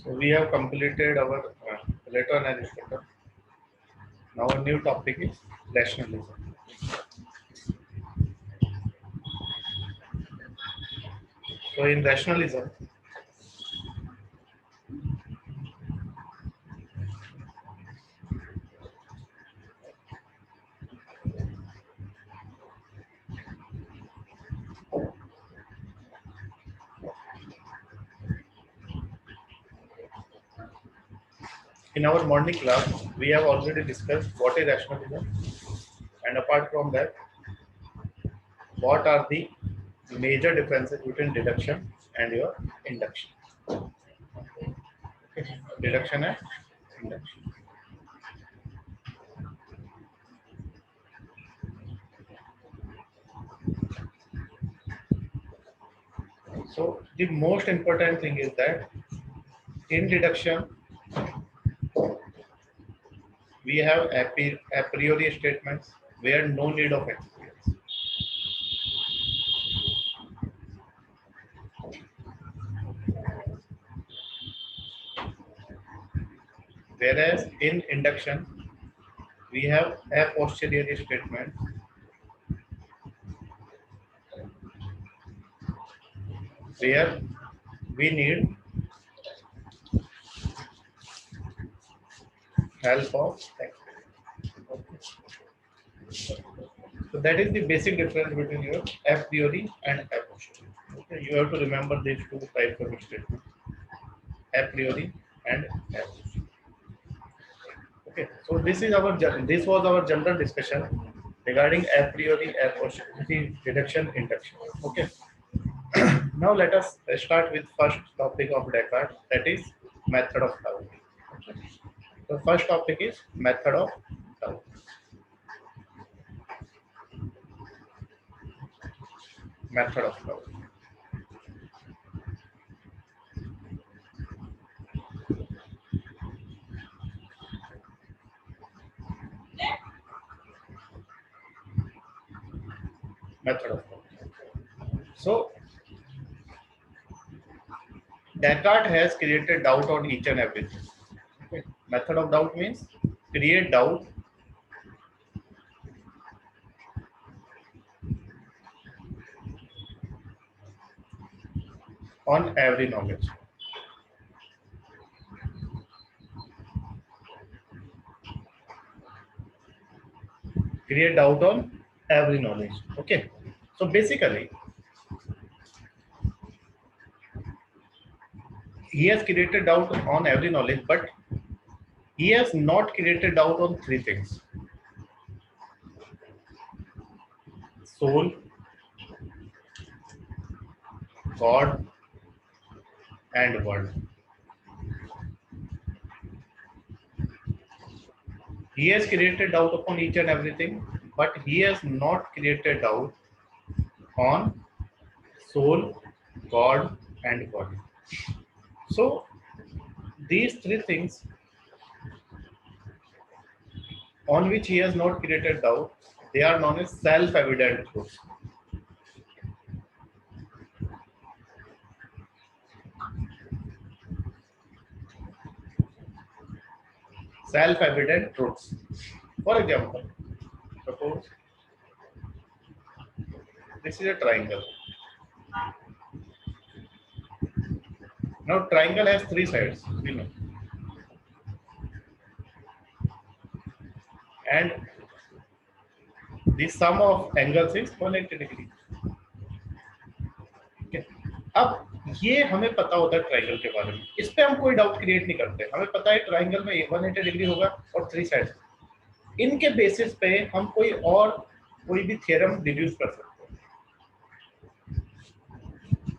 So we have completed our Plato and Aristotle. Now a new topic is rationalism. So in rationalism, in our morning class, we have already discussed what is rationalism, and apart from that, what are the major differences between deduction and your induction. Okay. Deduction and induction. So the most important thing is that in deduction we have a priori statements where no need of experience. Whereas in induction we have a posteriori statement where we need help of experience. So that is the basic difference between your a priori and a posteriori. Okay, you have to remember these two types of statements, a priori and a posteriori. Okay, so this was our general discussion regarding a priori, a posteriori, deduction, induction. Okay. Now let us start with first topic of Descartes, that is method of doubt. Okay. The first topic is method of doubt. Method of doubt. Method of doubt. So Descartes has created doubt on each and everything. Okay. Method of doubt means create doubt on every knowledge. Create doubt on every knowledge. Okay. So basically, he has created doubt on every knowledge, but he has not created doubt on three things: soul, God, and world. He has created doubt upon each and everything, but he has not created doubt on soul, God, and body. So these three things on which he has not created doubt, they are known as self-evident truths. Self-evident truths. For example, suppose this is a triangle. Now triangle has three sides, we know. And the sum of angles is 180 degree. Okay. अब ये हमें पता होता है triangle के बारे में, इस पे हम कोई डाउट क्रिएट नहीं करते, हमें पता है ट्राइंगल में 180 डिग्री होगा और थ्री साइड्स। इनके बेसिस पे हम कोई भी थ्योरम डिड्यूस कर सकते हैं।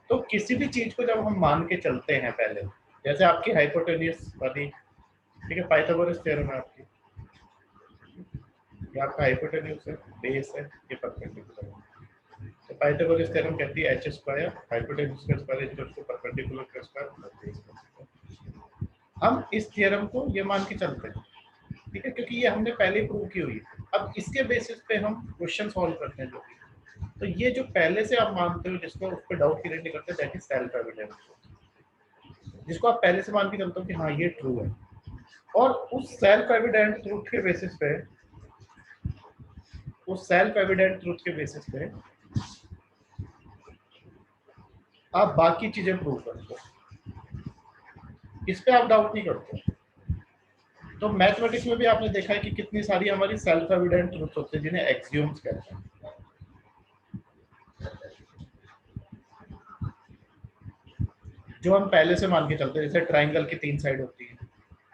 तो किसी भी चीज को जब हम मान के चलते हैं पहले, जैसे आपकी हाइपोटेन्यूस वाली, ठीक है, पाइथागोरस थ्योरम है आपकी, ये आपका हाइपोटेन्यूस है, बेस है, ये परपेंडिकुलर है। तो पाइथागोरस थ्योरम कहती है h स्क्वायर हाइपोटेन्यूस का स्क्वायर इक्वल टू परपेंडिकुलर का स्क्वायर प्लस बेस का स्क्वायर। हम इस थ्योरम को ये मान के चलते हैं, ठीक है, क्योंकि ये हमने पहले ही प्रूव की हुई है। अब इसके बेसिस पे हम क्वेश्चन सॉल्व करते हैं जो भी। तो ये जो पहले से आप मानते हो जिसको उस पर डाउट क्रिएट नहीं करते, दैट इज सेल्फ एविडेंट। जिसको आप पहले से मान के चलते हो कि हाँ ये ट्रू है, और उस सेल्फ एविडेंट ट्रूथ के बेसिस पे, उस सेल्फ एविडेंट ट्रूथ के बेसिस पे आप बाकी चीजें प्रूव करते हो, इस पे आप डाउट नहीं करते। तो मैथमेटिक्स में भी आपने देखा है कि कितनी सारी हमारी सेल्फ एविडेंट ट्रूथ होते हैं जिन्हें एक्सियोम्स कहते हैं। जो हम पहले से मान के चलते हैं, जैसे ट्राइंगल की 3 साइड होती है,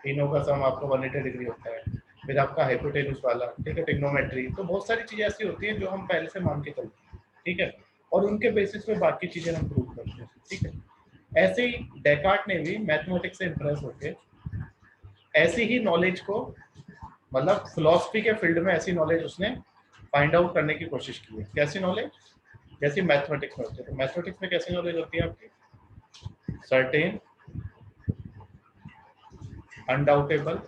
तीनों का सम आपको 180 डिग्री होता है, फिर आपका हाइपोटेन्यूज वाला, ठीक है, ट्रिग्नोमेट्री, तो बहुत सारी चीजें ऐसी होती हैं जो हम पहले से मान के चलते हैं, ठीक है, और उनके बेसिस पे बाकी चीजें हम प्रूव करते हैं, ठीक है। ऐसे ही डेकार्ट ने भी मैथमेटिक्स से इंप्रेस होकर ऐसी ही नॉलेज को, मतलब फिलॉसफी के फील्ड में ऐसी नॉलेज उसने फाइंड आउट करने की कोशिश की है। कैसी नॉलेज? जैसी मैथमेटिक्स में होती है। तो मैथमेटिक्स में कैसी नॉलेज होती है आपकी? Certain, undoubtable,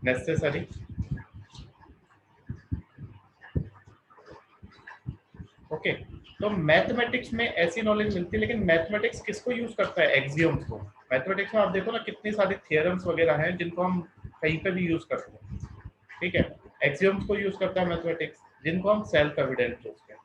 necessary, okay. तो मैथमेटिक्स में ऐसी नॉलेज मिलती है, लेकिन मैथमेटिक्स किसको यूज करता है? एक्सियोम्स को। मैथमेटिक्स में आप देखो ना कितनी सारी थियरम्स वगैरह हैं जिनको हम कहीं पे भी यूज करते हैं, ठीक है। एक्सियोम्स को यूज करता है मैथमेटिक्स, जिनको हम सेल्फ एविडेंट यूज करते हैं।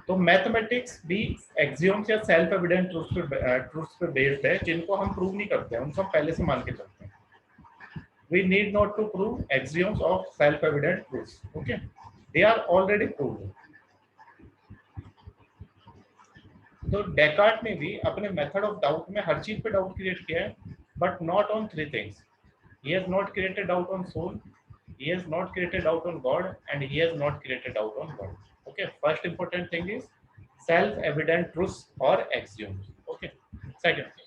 तो मैथमेटिक्स भी एक्सियोम्स या सेल्फ एविडेंट ट्रूथ्स पे बेस्ड है, जिनको हम प्रूव नहीं करते हैं, उनको हम पहले से मान के चलते हैं। We need not to prove axioms of self-evident truths. Okay, they are already proved. तो डेकार्ट ने भी अपने मेथड ऑफ डाउट में हर चीज पे डाउट क्रिएट किया है, but not on 3 things. He has not created doubt on soul, he has not created doubt on God, and he has not created doubt on God. Okay, first important thing is self-evident truths or axioms. Okay, second thing,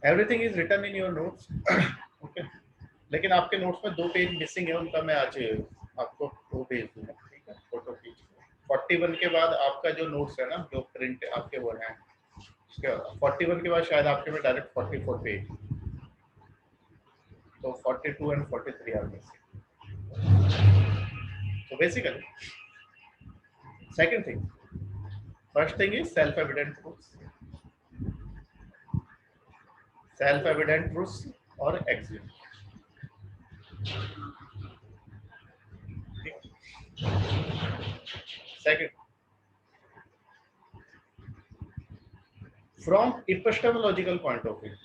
everything is written in your notes. Okay, लेकिन आपके notes में 2 page missing है, उनका मैं आज आपको वो भेज दूंगा, ठीक है, फोटो खींच। 41 के बाद आपका जो नोट्स है ना, जो प्रिंट आपके वो हैं, उसके 41 के बाद शायद आपके में डायरेक्ट 44 पेज, तो 42 and 43 are missing. So basically, second thing, first thing is self-evident truths, self-evident truths or axioms. Second, from epistemological point of view,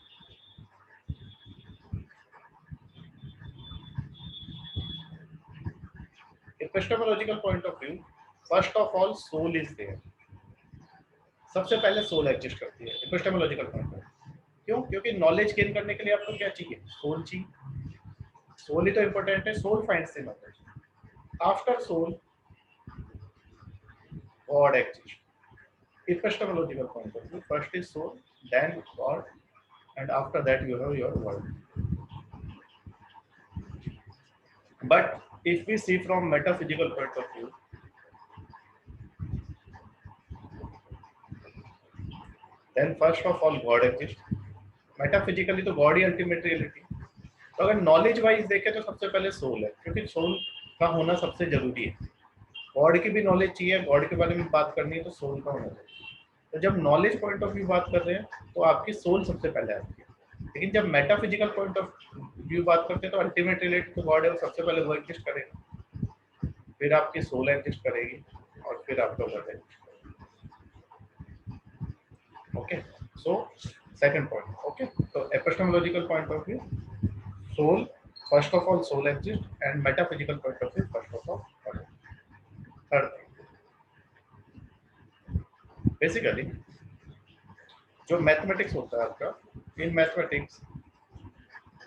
epistemological point of view, first of all, soul is there. सबसे पहले soul exist करती है epistemological point of view. क्यों? क्योंकि knowledge gain करने के लिए आपको क्या चाहिए? सोल चाहिए। सोल ही तो इंपॉर्टेंट है। Soul finds the knowledge. After soul God exist. Epistemological point of view, first is soul, then God, and after that you have your world. But if we see from metaphysical point of view, then first of all God exists. Metaphysically तो God ही ultimate reality. तो अगर knowledge wise देखें तो सबसे पहले soul है, क्योंकि सोल का होना सबसे जरूरी है। गॉड की भी नॉलेज चाहिए, गॉड के बारे में बात करनी है तो सोल का होना चाहिए। तो जब नॉलेज पॉइंट ऑफ व्यू बात कर रहे हैं तो आपकी सोल सबसे पहले आती है। लेकिन जब मेटाफिजिकल पॉइंट ऑफ व्यू बात करते हैं तो अल्टीमेट रियलिटी तो गॉड है, वो सबसे पहले वो एग्जिस्ट करेगा, फिर आपकी सोल एग्जिस्ट करेगी, और फिर आपका वर्ल्ड एग्जिस्ट करेगा। Okay, so second point. Okay, so epistemological point of view, soul, first of all soul exists, and metaphysical point of view, first of all God. Third thing, basically जो mathematics होता है आपका, in mathematics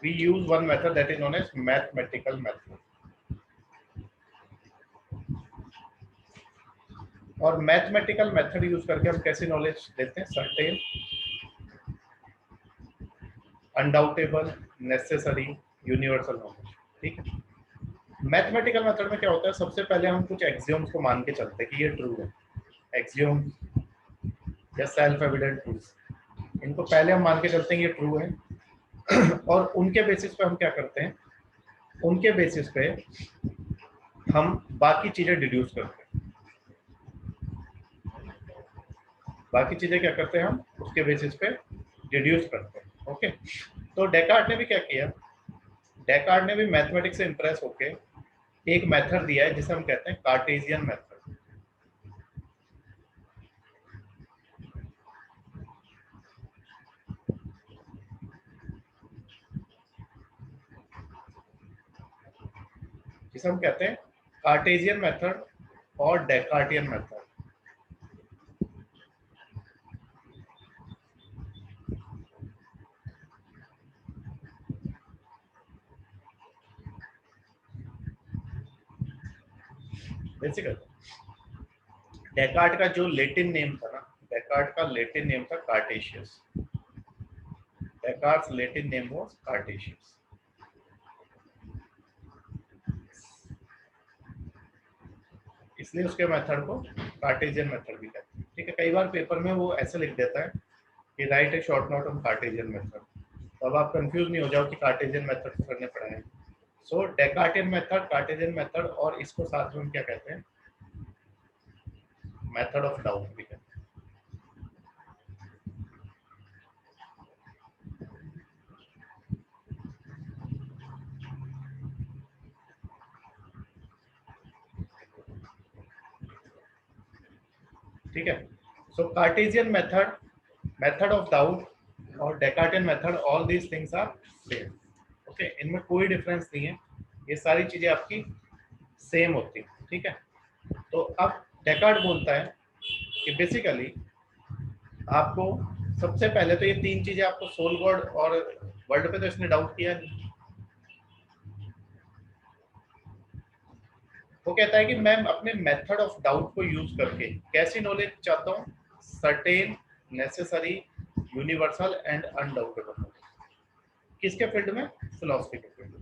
we use one method that is known as mathematical method. और mathematical method use करके हम कैसी knowledge देते हैं? Certain, undoubtable, necessary, universal knowledge, ठीक है। मैथमेटिकल मेथड में क्या होता है? सबसे पहले हम कुछ एक्सियोम्स को मान के चलते हैं कि ये ट्रू है। एक्सियोम्स या सेल्फ एविडेंट ट्रूथ्स, इनको पहले हम मान के चलते हैं ये ट्रू है और उनके बेसिस पे हम क्या करते हैं? उनके बेसिस पे हम बाकी चीजें डिड्यूस करते हैं। बाकी चीजें क्या करते हैं हम उसके बेसिस पे डिड्यूस करते हैं। ओके, तो डेकार्ट ने भी क्या किया, डेकार्ट ने भी मैथमेटिक्स से इंप्रेस होके एक मेथड दिया है जिसे हम कहते हैं कार्टेशियन मेथड। जिसे हम कहते हैं कार्टेशियन मेथड और डेकार्टियन मेथड। बेसिकली डेकार्ट का जो लेटिन नेम था ना, डेकार्ट का लेटिन नेम था कार्टेशियस। डेकार्ट्स लेटिन नेम वाज कार्टेशियस। इसलिए उसके मेथड को कार्टेशियन मेथड भी कहते हैं। ठीक है, कई बार पेपर में वो ऐसे लिख देता है कि right a short note on Cartesian method, तो अब आप कंफ्यूज नहीं हो जाओ कि कार्टेशियन मेथड करने पड़ेंगे। सो डेकार्टियन मेथड, कार्टेशियन मेथड, और इसको साथ में हम क्या कहते हैं, मेथड ऑफ डाउट भी कहते हैं। ठीक है, so Cartesian method, method of doubt और Descartian method, all these things are same. Okay, इनमें कोई डिफरेंस नहीं है, ये सारी चीजें आपकी सेम होती है। ठीक है, तो अब डेकार्ट बोलता है कि बेसिकली आपको सबसे पहले तो ये तीन चीजें आपको सोल गॉड और वर्ल्ड पे तो इसने डाउट किया नहीं। वो कहता है कि मैं अपने मेथड ऑफ डाउट को यूज करके कैसी नॉलेज चाहता हूँ, certain, necessary, universal and undoubtable knowledge. किसके फील्ड में, फिलोसफी के फील्ड में।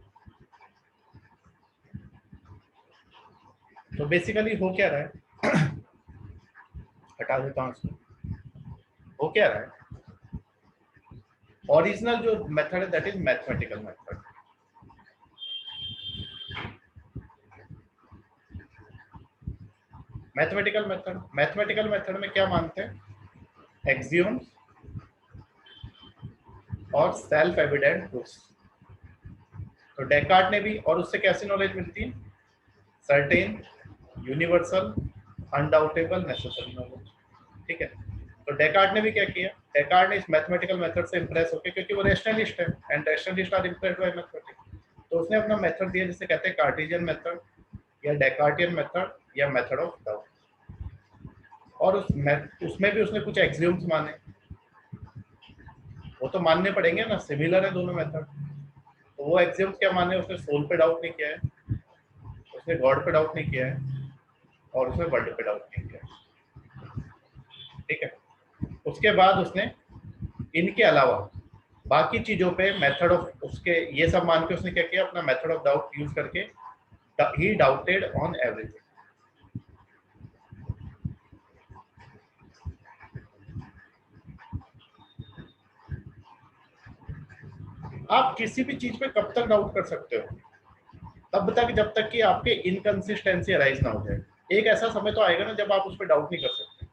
तो बेसिकली हो क्या रहा है हटा देता हूँ इसको। हो क्या रहा है, ओरिजिनल जो मेथड है that is mathematical method. Mathematical method में क्या मानते हैं, एक्सियोम्स और सेल्फ एविडेंट प्रूफ्स। तो डेकार्ट ने भी, और उससे कैसी नॉलेज मिलती है, सर्टेन, यूनिवर्सल, अनडाउटेबल, नेसेसरी नॉलेज। ठीक है, तो डेकार्ट ने भी क्या किया, डेकार्ट ने इस मैथमेटिकल मेथड से इंप्रेस होकर, क्योंकि वो रेशनलिस्ट है and rationalist are impressed by mathematics, तो उसने अपना मेथड दिया जिसे कहते हैं कार्टेशियन मेथड या डेकार्टियन मेथड या मेथड ऑफ डाउट। और उसमें भी उसने कुछ एक्सियोम्स माने, वो तो मानने पड़ेंगे ना, सिमिलर है दोनों मेथड। तो वो एक्सियोम्स क्या माने, उसने सोल पे डाउट नहीं किया है, उसने गॉड पे डाउट नहीं किया है, और उसने वर्ल्ड पे डाउट नहीं किया है। ठीक है, उसके बाद उसने इनके अलावा बाकी चीजों पे मेथड ऑफ उसके ये सब मान के उसने क्या किया, अपना मेथड ऑफ डाउट यूज करके ही डाउटेड ऑन एवरीथिंग। आप किसी भी चीज पे कब तक डाउट कर सकते हो, तब तक जब तक कि आपके इनकंसिस्टेंसी अराइज ना हो जाए। एक ऐसा समय तो आएगा ना जब आप उस पर डाउट नहीं कर सकते।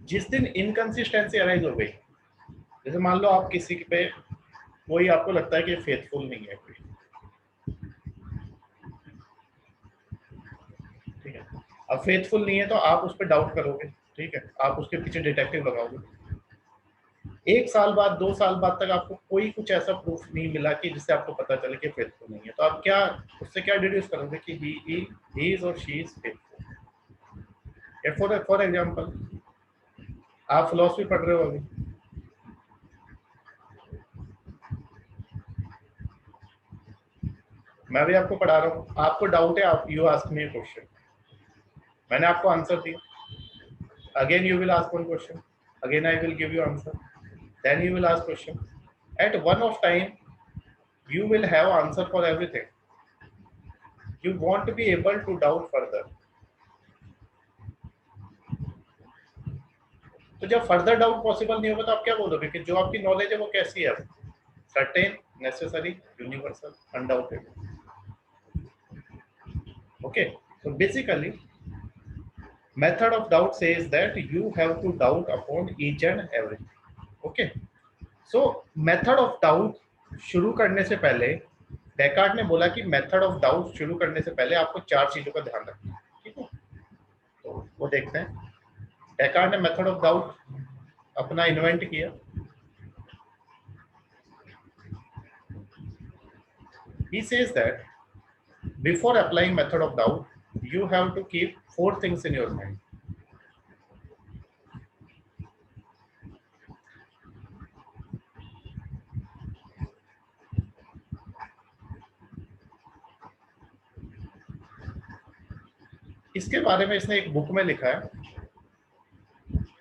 जिस दिन इनकंसिस्टेंसी अराइज हो गई, जैसे मान लो आप किसी पे कोई आपको लगता है कि फेथफुल नहीं है कोई, ठीक है, अब फेथफुल नहीं है तो आप उस पर डाउट करोगे। ठीक है, आप उसके पीछे डिटेक्टिव लगाओगे। एक साल बाद, 2 साल बाद तक आपको कोई कुछ ऐसा प्रूफ नहीं मिला कि जिससे आपको पता चले कि फेथफुल नहीं है, तो आप क्या उससे क्या डिड्यूस करोगे कि ही इज और she is faithful. For example, आप फिलोसफी पढ़ रहे हो अभी, मैं भी आपको पढ़ा रहा हूँ, आपको डाउट है, आप यू आस्क मी क्वेश्चन, मैंने आपको आंसर दिया, again you will ask one question, again I will give you answer, then you will ask question, at one of time you will have answer for everything. You want to be able to doubt further. तो जब further doubt possible नहीं होगा तो आप क्या बोलोगे कि जो आपकी नॉलेज है वो कैसी है, certain, necessary, universal, undoubted. Okay, so basically, method of doubt says that you have to doubt upon each and everything. Okay, so method of doubt शुरू करने से पहले डेकार्ट ने बोला कि मेथड ऑफ डाउट शुरू करने से पहले आपको 4 चीजों का ध्यान रखना है, ठीक है। तो वो देखते हैं। डेकार्ट ने मेथड ऑफ डाउट अपना इन्वेंट किया। He says that before applying method of doubt, you have to keep 4 things in your mind. इसके बारे में इसने एक बुक में लिखा है,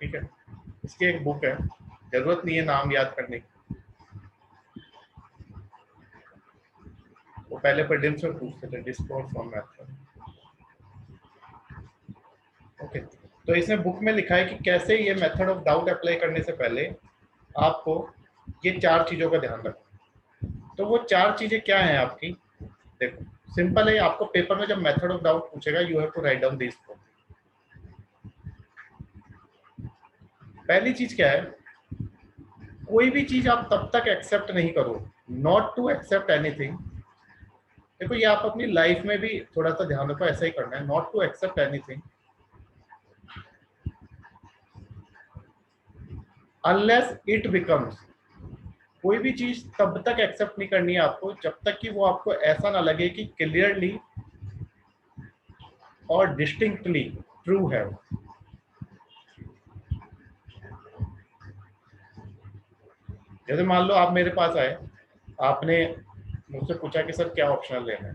ठीक है। इसकी एक बुक है, जरूरत नहीं है नाम याद करने की। वो पहले प्रीलिम्स में पूछते थे, डिस्कोर्स फ्रॉम मैथड। ओके, तो इसने बुक में लिखा है कि कैसे ये मेथड ऑफ डाउट अप्लाई करने से पहले आपको ये 4 चीजों का ध्यान रखना। तो वो 4 चीजें क्या हैं आपकी? देखो, सिंपल है। आपको पेपर में जब मेथड ऑफ डाउट पूछेगा, you have to write down this 4। पहली चीज क्या है? कोई भी चीज आप तब तक एक्सेप्ट नहीं करो, नॉट टू एक्सेप्ट एनीथिंग। देखो, ये आप अपनी लाइफ में भी थोड़ा सा ध्यान रखो, ऐसा ही करना है, not to accept anything unless it becomes. कोई भी चीज तब तक एक्सेप्ट नहीं करनी है आपको जब तक कि वो आपको ऐसा ना लगे कि क्लियरली और डिस्टिंक्टली ट्रू है। जैसे मान लो आप मेरे पास आए, आपने मुझसे पूछा कि सर क्या ऑप्शनल लेना है।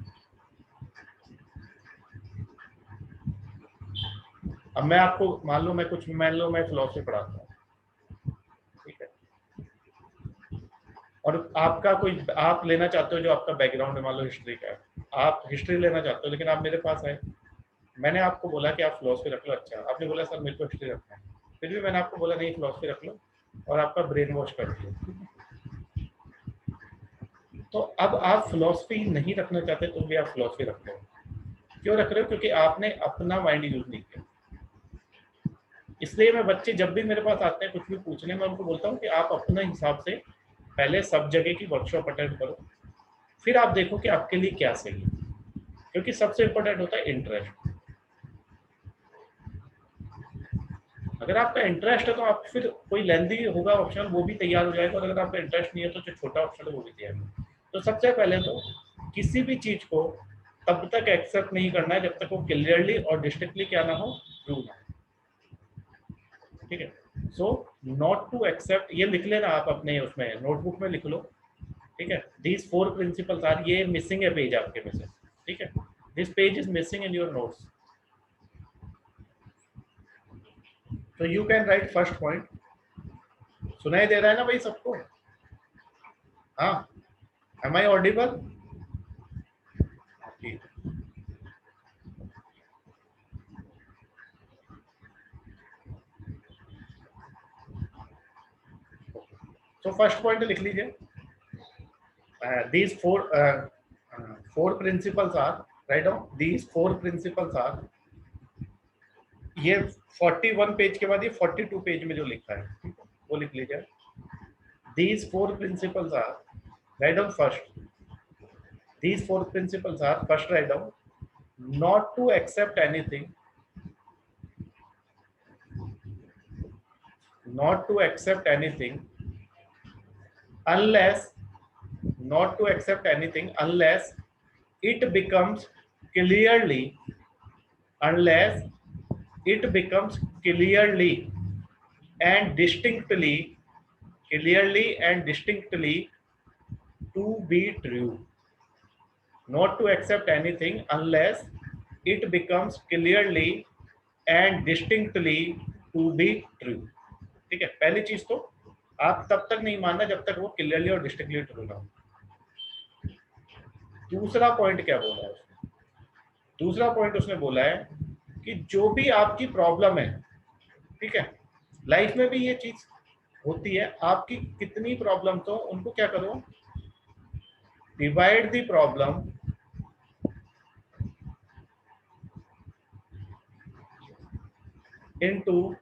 अब मैं आपको मान लो मैं फिलोसफी पढ़ाता हूँ, ठीक है, और आपका कोई आप लेना चाहते हो जो आपका बैकग्राउंड है, मान लो हिस्ट्री का है, आप हिस्ट्री लेना चाहते हो, लेकिन आप मेरे पास आए, मैंने आपको बोला कि आप फिलोसफी रख लो। अच्छा, आपने बोला सर मेरे को हिस्ट्री रखना है, फिर भी मैंने आपको बोला नहीं फिलोसफी रख लो, और आपका ब्रेन वॉश कर दिया। तो अब आप फिलोसफी नहीं रखना चाहते तो भी आप फिलोसफी रख रहे हो। क्यों रख रहे हो? क्योंकि आपने अपना माइंड यूज नहीं किया। इसलिए मैं बच्चे जब भी मेरे पास आते हैं कुछ भी पूछने, मैं उनको बोलता हूँ कि आप अपने हिसाब से पहले सब जगह की वर्कशॉप अटेंड करो, फिर आप देखो कि आपके लिए क्या सही है, क्योंकि सबसे इंपॉर्टेंट होता है इंटरेस्ट। अगर आपका इंटरेस्ट है तो आप फिर कोई लेंदी होगा ऑप्शन वो भी तैयार हो जाएगा, और अगर आपका इंटरेस्ट नहीं है तो जो छोटा ऑप्शन है वो भी तैयार होगा। तो सबसे पहले तो किसी भी चीज को तब तक एक्सेप्ट नहीं करना है जब तक वो क्लियरली और डिस्टिंक्टली क्या ना हो, ट्रू ना हो, ठीक है। सो नॉट टू एक्सेप्ट, ये लिख लेना आप अपने उसमें नोटबुक में लिख लो, ठीक है। दीज 4 प्रिंसिपल्स आर, ये मिसिंग है पेज आपके में से, ठीक है। This page is missing in your notes, तो you can write first point. सुनाई दे रहा है ना भाई सबको? हाँ, एम आई ऑडिबल? तो फर्स्ट पॉइंट लिख लीजिए, these four principles are, write down these 4 principles are, ये 41 पेज के बाद ये 42 पेज में जो लिखा है, ठीक है, वो लिख लीजिए। these 4 principles are, write down first, these 4 principles are, first write down, not to accept anything, not to accept anything unless, not to accept anything unless it becomes clearly, unless it becomes clearly and distinctly, clearly and distinctly to be true. Not to accept anything unless it becomes clearly and distinctly to be true. ठीक है, पहली चीज तो आप तब तक नहीं मानना जब तक वो क्लियरली और डिस्टिंक्टली ट्रू ना हो। दूसरा पॉइंट क्या बोला है उसने? दूसरा पॉइंट उसने बोला है कि जो भी आपकी प्रॉब्लम है, ठीक है, लाइफ में भी ये चीज होती है, आपकी कितनी प्रॉब्लम तो उनको क्या करो, divide the problem into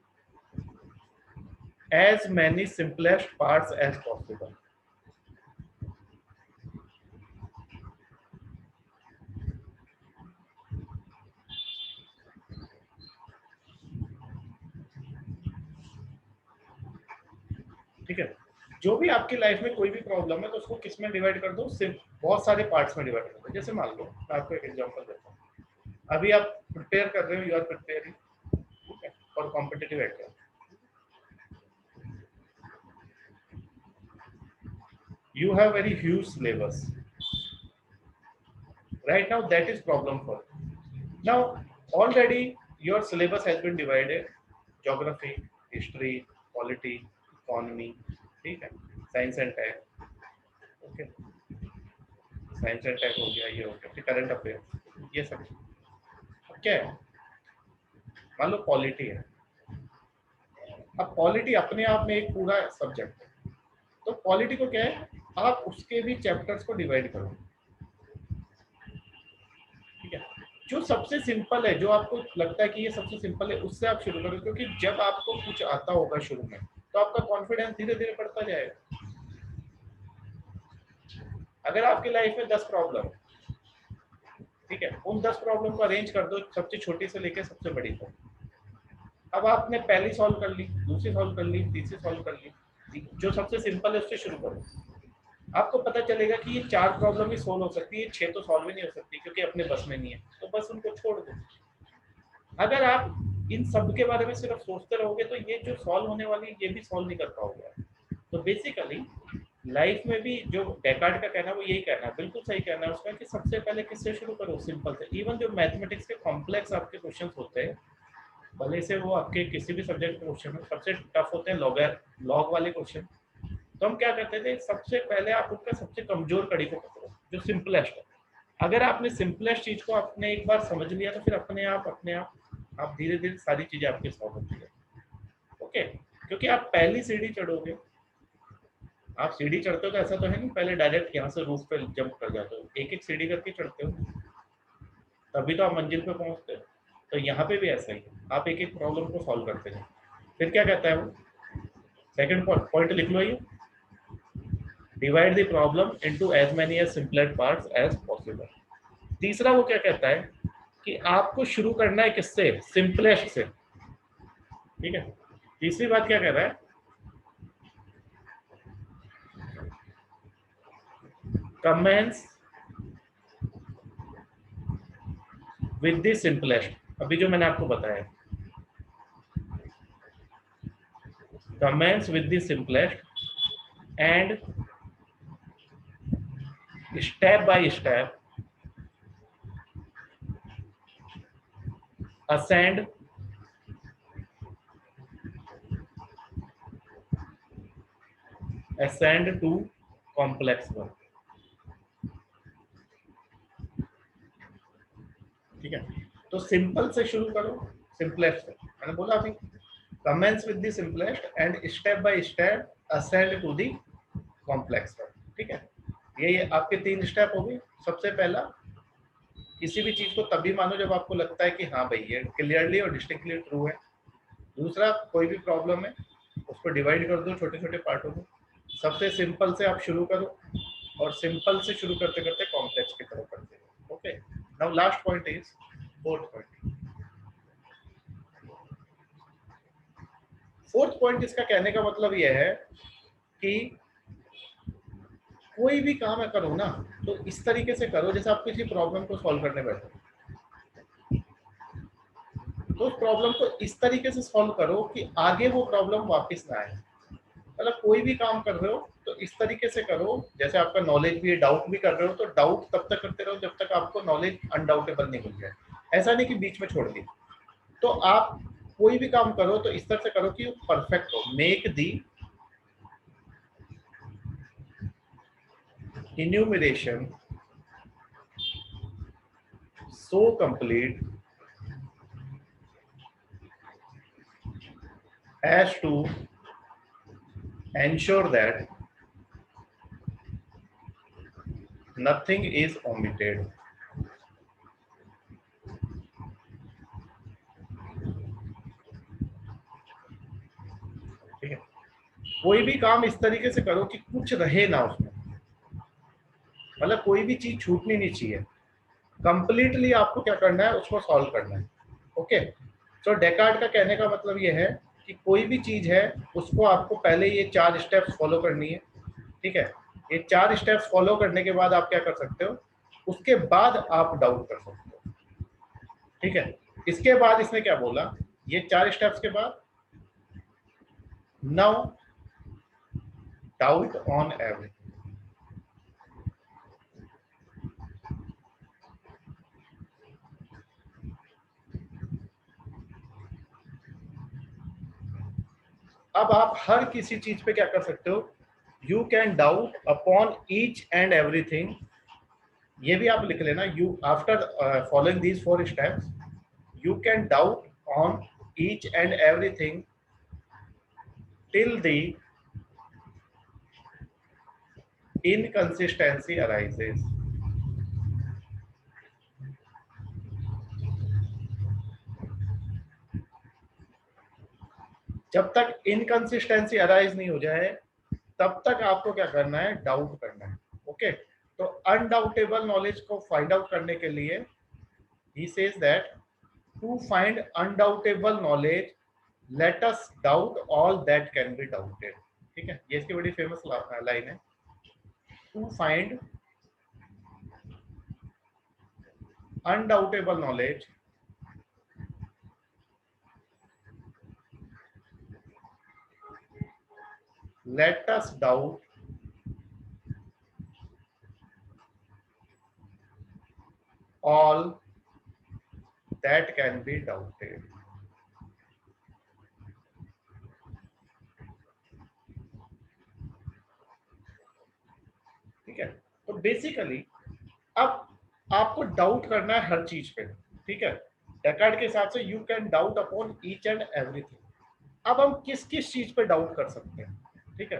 as many simplest parts as possible. ठीक है, जो भी आपकी लाइफ में कोई भी प्रॉब्लम है तो उसको किस में डिवाइड कर दो, सिर्फ बहुत सारे पार्ट्स में डिवाइड कर दो। जैसे मान लो मैं आपको एक एग्जांपल देता हूँ, अभी आप प्रिपेयर कर रहे हो, यू आर प्रिपेयरिंग, ठीक है, for competitive exam. You have very huge syllabus right now, that is problem for you. Now already your syllabus has been divided: geography, history, polity, economy, ठीक है, science and tech, okay, science and tech हो गया, ये हो गया, फिर current affair, ये सब। अब क्या है, मान लो पॉलिटी है, अब पॉलिटी अपने आप में एक पूरा सब्जेक्ट है, तो पॉलिटी को क्या है, आप उसके भी चैप्टर्स को डिवाइड करो, ठीक है। जो सबसे सिंपल है, जो आपको लगता है कि ये सबसे सिंपल है, उससे आप शुरू करो, क्योंकि जब आपको कुछ आता होगा शुरू में तो आपका कॉन्फिडेंस धीरे धीरे बढ़ता जाएगा। अगर आपकी लाइफ में 10 प्रॉब्लम, ठीक है, उन 10 प्रॉब्लम को अरेंज कर दो सबसे छोटी से लेकर सबसे बड़ी तक। अब आपने पहली सॉल्व कर ली, दूसरी सॉल्व कर ली, तीसरी सॉल्व कर ली, जो सबसे सिंपल है उससे शुरू करो। आपको पता चलेगा कि ये 4 प्रॉब्लम ही सॉल्व हो सकती है, 6 तो सॉल्व ही नहीं हो सकती क्योंकि अपने बस में नहीं है, तो बस उनको छोड़ दो। अगर आप इन सब के बारे में सिर्फ सोचते रहोगे तो ये जो सॉल्व होने वाली ये भी सॉल्व नहीं कर पाओगे। तो बेसिकली लाइफ में भी जो डेकार्ड का कहना है वो यही कहना है, बिल्कुल सही कहना है उसका, कि सबसे पहले किससे शुरू करो, सिंपल से। इवन जो मैथमेटिक्स के कॉम्प्लेक्स आपके क्वेश्चंस होते हैं, भले से वो आपके किसी भी सब्जेक्ट के क्वेश्चन में सबसे टफ होते हैं, लॉग वाले क्वेश्चन, तो हम क्या करते थे, सबसे पहले आप उसका सबसे कमजोर कड़ी को पकड़ो, जो सिंपलेस्ट है। अगर आपने सिंपलेस्ट चीज को आपने एक बार समझ लिया तो फिर अपने आप धीरे धीरे सारी चीजें आपके सॉल्व होती है, ओके। क्योंकि आप पहली सीढ़ी चढ़ोगे, आप सीढ़ी चढ़ते हो तो ऐसा तो है नहीं पहले डायरेक्ट यहाँ से रूफ पे जंप कर जाते हो, एक एक सीढ़ी करके चढ़ते हो, तभी तो आप मंजिल पे पहुंचते हो। तो यहाँ पे भी ऐसा ही है, आप एक एक प्रॉब्लम को सॉल्व करते हैं। फिर क्या कहता है वो, सेकंड पॉइंट लिख लो, ये divide the problem into as many as simplest parts as possible. तीसरा वो क्या कहता है कि आपको शुरू करना है किससे, सिंपलेस्ट से, ठीक है। तीसरी बात क्या कह रहा है, कमेंस विद द सिंपलेस्ट। अभी जो मैंने आपको बताया, commence with the simplest and step by step ascend to complex one, ठीक है। तो सिंपल से शुरू करो, सिंपलेस्ट से, मैंने बोला अभी, commence with the simplest and step by step ascend to the complex one, ठीक है। ये आपके 3 स्टेप हो गए। सबसे पहला, किसी भी चीज को तभी मानो जब आपको लगता है कि हाँ भाई ये क्लियरली और डिस्टिंक्टली ट्रू है। दूसरा, कोई भी प्रॉब्लम है उसको डिवाइड कर दो छोटे छोटे पार्टों में, सबसे सिंपल से आप शुरू करो और सिंपल से शुरू करते करते कॉम्प्लेक्स की तरफ बढ़ते हो, okay. Now last point is, fourth point. Fourth point इसका कहने का मतलब यह है कि कोई भी काम है करो ना तो इस तरीके से करो जैसे आप किसी प्रॉब्लम को सॉल्व करने बैठो, तो उस प्रॉब्लम को इस तरीके से सॉल्व करो कि आगे वो प्रॉब्लम वापस ना आए। मतलब कोई भी काम कर रहे हो तो इस तरीके से करो जैसे आपका नॉलेज भी है, डाउट भी कर रहे हो तो डाउट तब तक करते रहो जब तक आपको नॉलेज अनडाउटेबल नहीं मिल जाए। ऐसा नहीं कि बीच में छोड़ दी। तो आप कोई भी काम करो तो इस तरह से करो कि परफेक्ट हो। Make the enumeration so complete as to ensure that nothing is omitted. ठीक है, कोई भी काम इस तरीके से करो कि कुछ रहे ना उसमें, मतलब कोई भी चीज छूटनी नहीं चाहिए, कंप्लीटली आपको क्या करना है, उसको सॉल्व करना है। ओके, सो डेकार्ट का कहने का मतलब ये है कि कोई भी चीज है उसको आपको पहले ये 4 स्टेप्स फॉलो करनी है। ठीक है, ये 4 स्टेप्स फॉलो करने के बाद आप क्या कर सकते हो, उसके बाद आप डाउट कर सकते हो। ठीक है, इसके बाद इसने क्या बोला, ये 4 स्टेप्स के बाद नाउ डाउट ऑन एवरीथिंग। अब आप हर किसी चीज पे क्या कर सकते हो, you can doubt upon each and everything. ये भी आप लिख लेना, you after following these 4 steps you can doubt on each and everything till the inconsistency arises। जब तक इनकंसिस्टेंसी अराइज नहीं हो जाए तब तक आपको क्या करना है, डाउट करना है। ओके, तो अनडाउटेबल नॉलेज को फाइंड आउट करने के लिए he says that to find undoubtable knowledge let us doubt all that can be doubted. ठीक है, ये इसकी बड़ी फेमस लाइन है, to find undoubtable knowledge let us doubt all that can be doubted। ठीक है, तो बेसिकली अब आपको डाउट करना है हर चीज पे। ठीक है, डेकार्ट के हिसाब से you can doubt upon each and everything. अब हम किस किस चीज पे डाउट कर सकते हैं, ठीक है,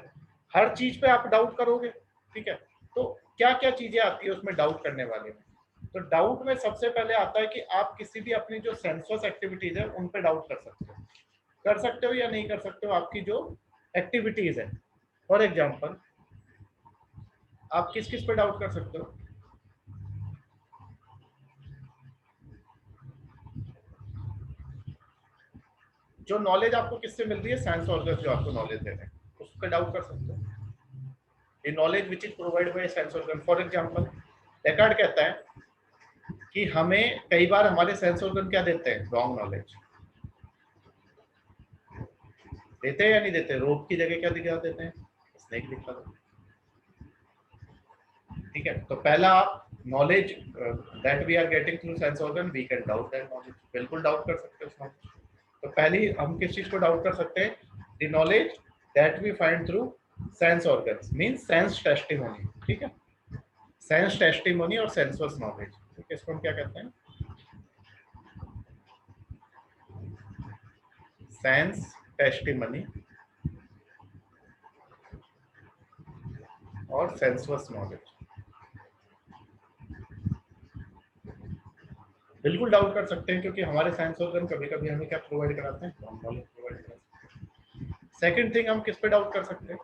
हर चीज पे आप डाउट करोगे। ठीक है, तो क्या क्या चीजें आती है उसमें डाउट करने वाले में, तो डाउट में सबसे पहले आता है कि आप किसी भी अपनी जो सेंसस एक्टिविटीज है उन पे डाउट कर सकते हो या नहीं कर सकते हो, आपकी जो एक्टिविटीज है। फॉर एग्जाम्पल आप किस किस पे डाउट कर सकते हो, जो नॉलेज आपको किससे मिल रही है, साइंस ऑर्गन जो आपको नॉलेज दे रहे हैं उस पर डाउट कर सकते हो। ये knowledge which is provide by sense organ. For example Descartes कहता है कि हमें कई बार हमारे सेंस ऑर्गन क्या देते हैं, रॉन्ग नॉलेज देते हैं या नहीं देते, रोप की जगह क्या दिखा देते हैं, स्नेक दिखा देते हैं। ठीक है, तो पहला आप knowledge that we are getting through sense organ we can doubt that knowledge, बिल्कुल डाउट कर सकते हो उस नॉलेज। तो पहली हम किस चीज को डाउट कर सकते हैं, the knowledge that we find through sense organs means sense testimony. ठीक है, सेंस टेस्टिमोनी और सेंसस नॉलेज, ठीक है, इसको हम क्या कहते हैं, सेंस टेस्टिमनी और सेंसस नॉलेज। बिल्कुल डाउट कर सकते हैं क्योंकि हमारे साइंस ऑर्गन कभी कभी हमें क्या प्रोवाइड कराते हैं, नॉलेज प्रोवाइड कराते हैं। सेकंड थिंग हम किस पे डाउट कर सकते हैं,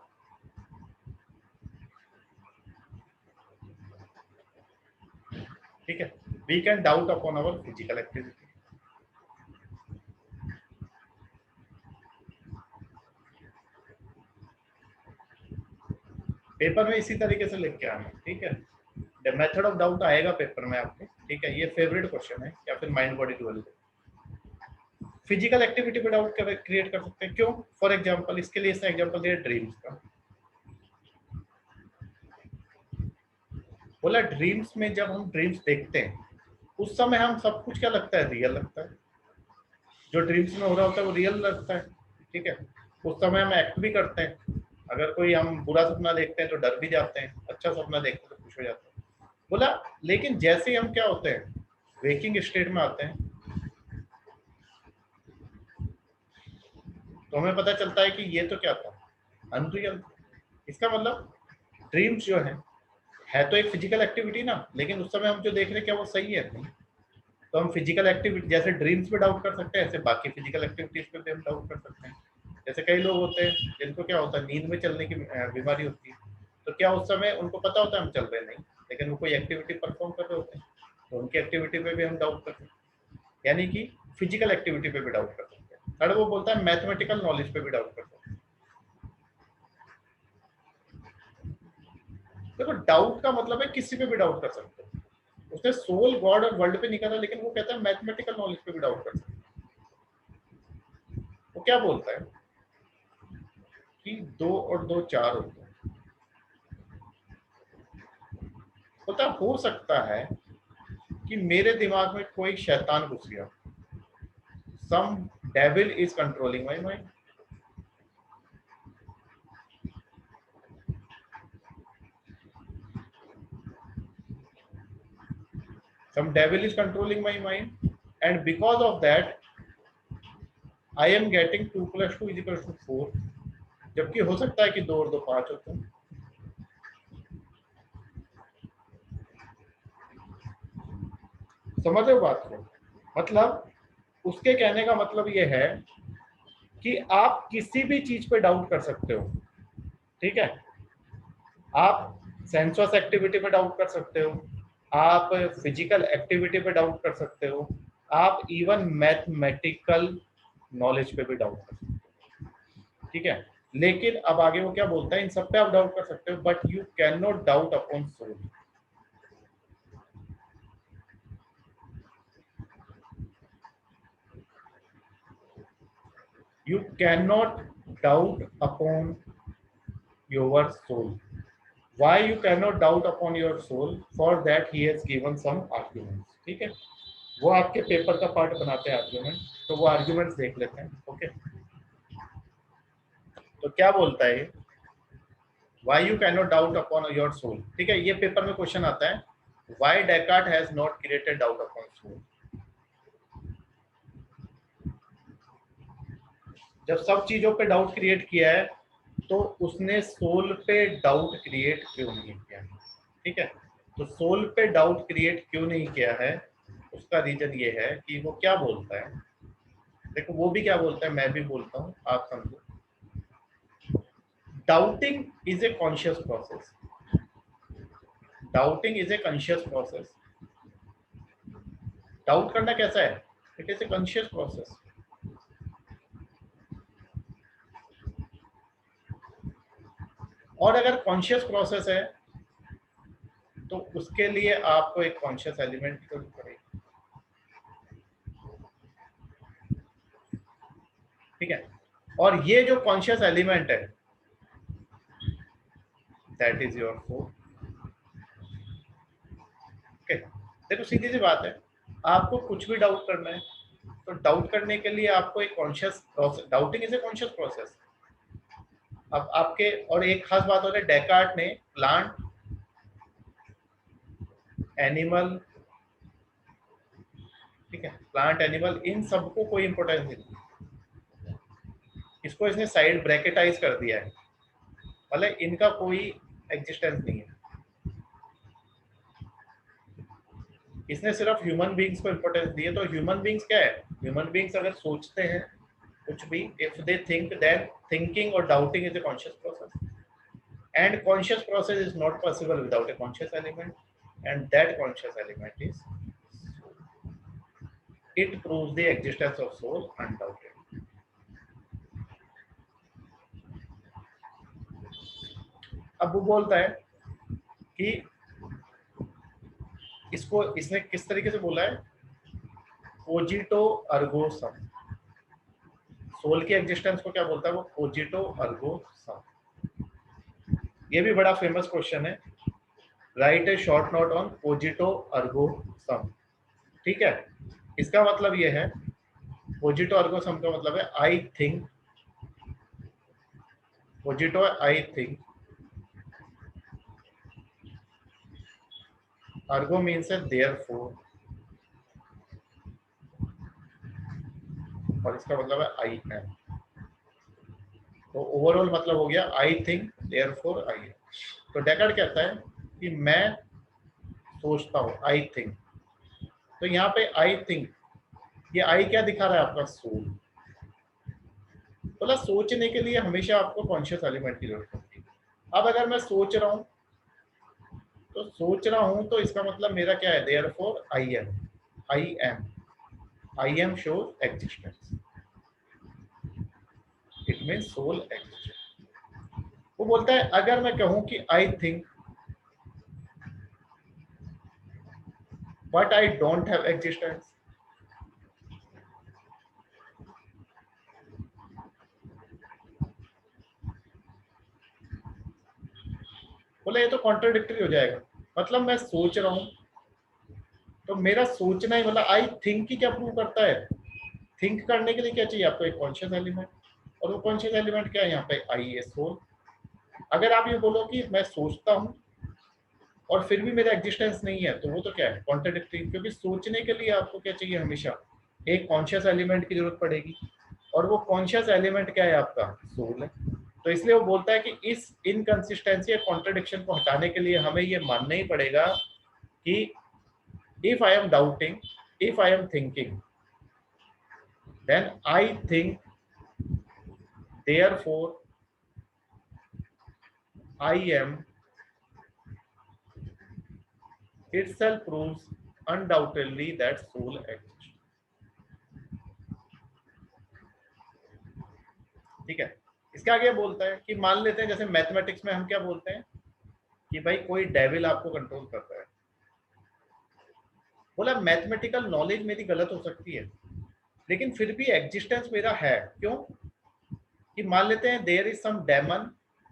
ठीक है, we can doubt upon our physical activity. Paper में इसी तरीके से लिख के आना, ठीक है, द मेथड ऑफ डाउट आएगा पेपर में आपके। ठीक है, ये फेवरेट क्वेश्चन है, या फिर mind body dual. Physical activity पे डाउट क्रिएट कर सकते हैं, क्यों, फॉर एग्जांपल इसके लिए इसने एग्जांपल दिया ड्रीम्स का। बोला ड्रीम्स में जब हम ड्रीम्स देखते हैं उस समय हम सब कुछ क्या लगता है, रियल लगता है, जो ड्रीम्स में हो रहा होता है वो रियल लगता है। ठीक है, उस समय हम एक्ट भी करते हैं, अगर कोई हम बुरा सपना देखते हैं तो डर भी जाते हैं, अच्छा सपना देखते हैं तो खुश हो जाते हैं। बोला लेकिन जैसे ही हम क्या होते हैं, वेकिंग स्टेट में आते हैं, तो हमें पता चलता है कि ये तो क्या था, अनरियल। इसका मतलब ड्रीम्स जो है है तो एक फिजिकल एक्टिविटी ना, लेकिन उस समय हम जो देख रहे हैं क्या वो सही है नहीं। तो हम फिजिकल एक्टिविटी जैसे ड्रीम्स पे डाउट कर सकते हैं, ऐसे बाकी फिजिकल एक्टिविटीज पे भी हम डाउट कर सकते हैं। जैसे कई लोग होते हैं जिनको क्या होता है, नींद में चलने की बीमारी होती है, तो क्या उस समय उनको पता होता है हम चल रहे नहीं, लेकिन वो कोई एक्टिविटी परफॉर्म कर रहे होते हैं, तो उनकी एक्टिविटी पे भी हम डाउट कर सकते हैं, यानी कि फिजिकल एक्टिविटी पे भी डाउट कर सकते हैं। थर्ड वो बोलता है मैथमेटिकल नॉलेज पे भी डाउट कर सकते हैं। देखो डाउट का मतलब है किसी पे भी डाउट कर सकते हो। उसने सोल गॉड और वर्ल्ड पे नहीं करा, लेकिन वो कहता है मैथमेटिकल नॉलेज पे भी डाउट कर सकते हैं। वो क्या बोलता है कि 2 और 2 4 होते हैं। पता हो सकता है कि मेरे दिमाग में कोई शैतान घुस गया, some devil is controlling my mind. Some devil is controlling my mind, and because of that I am getting 2 + 2 = 4, जबकि हो सकता है कि 2 और 2 5 होते हैं। समझ रहे हो बात को? मतलब उसके कहने का मतलब ये है कि आप किसी भी चीज पे डाउट कर सकते हो, ठीक है। आप सेंसस एक्टिविटी पे डाउट कर सकते हो, आप फिजिकल एक्टिविटी पे डाउट कर सकते हो, आप इवन मैथमेटिकल नॉलेज पे भी डाउट कर सकते हो, ठीक है। लेकिन अब आगे वो क्या बोलता है, इन सब पे आप डाउट कर सकते हो, but you can not doubt upon soul. You cannot doubt upon your soul. Why you cannot doubt upon your soul? For that he has given some arguments. ठीक है, वो आपके पेपर का पार्ट बनाते हैं आर्ग्यूमेंट, तो वो आर्ग्यूमेंट्स देख लेते हैं। ओके, तो क्या बोलता है, why you cannot doubt upon your soul। ठीक है, ये पेपर में क्वेश्चन आता है, why Descartes has not created doubt upon soul। जब सब चीजों पे डाउट क्रिएट किया है, तो उसने सोल पे डाउट क्रिएट क्यों नहीं किया? ठीक है, तो सोल पे डाउट क्रिएट क्यों नहीं किया है, उसका रीजन ये है कि वो क्या बोलता है। देखो वो भी क्या बोलता है, मैं भी बोलता हूँ, आप समझो। Doubting is a conscious process. Doubting is a conscious process. Doubt करना कैसा है, it is a conscious process. और अगर कॉन्शियस प्रोसेस है तो उसके लिए आपको एक कॉन्शियस एलिमेंट की जरूरत पड़ेगी, ठीक है। और ये जो कॉन्शियस एलिमेंट है, that is your soul. Okay, देखो सीधी सी बात है, आपको कुछ भी डाउट करना है तो डाउट करने के लिए आपको एक conscious process, doubting is a conscious process. अब आपके और एक खास बात हो रही है, डेकार्ट ने प्लांट, एनिमल, ठीक है, प्लांट एनिमल इन सबको कोई इंपॉर्टेंस नहीं दी, इसको इसने साइड ब्रैकेटाइज कर दिया है, मतलब इनका कोई एग्जिस्टेंस नहीं है। इसने सिर्फ ह्यूमन बींग्स को इंपॉर्टेंस दी है। तो ह्यूमन बींग्स क्या है, ह्यूमन बींग्स अगर सोचते हैं कुछ भी, if they think, then thinking और doubting is a conscious process, and conscious process is not possible without a conscious element, and that conscious element is soul. It proves the existence of soul undoubtedly। अब वो बोलता है कि इसको इसने किस तरीके से बोला है, कोजिटो अर्गो सम। सोल की एग्जिस्टेंस को क्या बोलता है वो, कोजिटो अर्गो सम। ये भी बड़ा फेमस क्वेश्चन है, write a short note on cogito ergo sum. ठीक है, इसका मतलब ये है, कोजिटो अर्गो सम का मतलब है आई थिंक, कोजिटो आई थिंक, अर्गो मीन्स है देयरफॉर, और इसका मतलब है आई एम। तो ओवरऑल मतलब हो गया आई थिंक देयरफॉर आई एम। तो डेकार्ट कहता है कि मैं सोचता हूँ, आई थिंक, तो यहाँ पे आई थिंक, ये आई क्या दिखा रहा है आपका? सोल। बोला सोचने के लिए हमेशा आपको कॉन्शियस एलिमेंट की जरूरत होती है। अब अगर मैं सोच रहा हूँ, तो सोच रहा हूँ तो इसका मतलब मेरा क्या है? Therefore I am, I am, I am shows existence, it means soul exist. वो बोलता है अगर मैं कहूं कि I think but I don't have existence, बोला ये तो कॉन्ट्राडिक्टरी हो जाएगा। मतलब मैं सोच रहा हूं, तो मेरा सोचना ही मतलब आई थिंक ही क्या प्रूव करता है? थिंक करने के लिए क्या चाहिए आपको? एक कॉन्शियस एलिमेंट, और वो कॉन्शियस एलिमेंट क्या है यहाँ पे? आई है, सोल। अगर आप ये बोलो कि मैं सोचता हूँ और फिर भी मेरा एग्जिस्टेंस नहीं है, तो वो तो क्या है? कॉन्ट्राडिक्टरी, क्योंकि सोचने के लिए आपको क्या चाहिए? हमेशा एक कॉन्शियस एलिमेंट की जरूरत पड़ेगी, और वो कॉन्शियस एलिमेंट क्या है आपका? सोल है। तो इसलिए वो बोलता है कि इस इनकंसिस्टेंसी या कॉन्ट्रडिक्शन को हटाने के लिए हमें ये मानना ही पड़ेगा कि if I am doubting, if I am thinking, then I think, therefore I am itself proves undoubtedly that soul exists। ठीक है। इसके आगे बोलता है कि मान लेते हैं जैसे मैथमेटिक्स में हम क्या बोलते हैं कि भाई कोई डेविल आपको कंट्रोल करता है। बोला मैथमेटिकल नॉलेज मेरी गलत हो सकती है, लेकिन फिर भी एग्जिस्टेंस मेरा है। क्यों? कि मान लेते हैं there is some demon,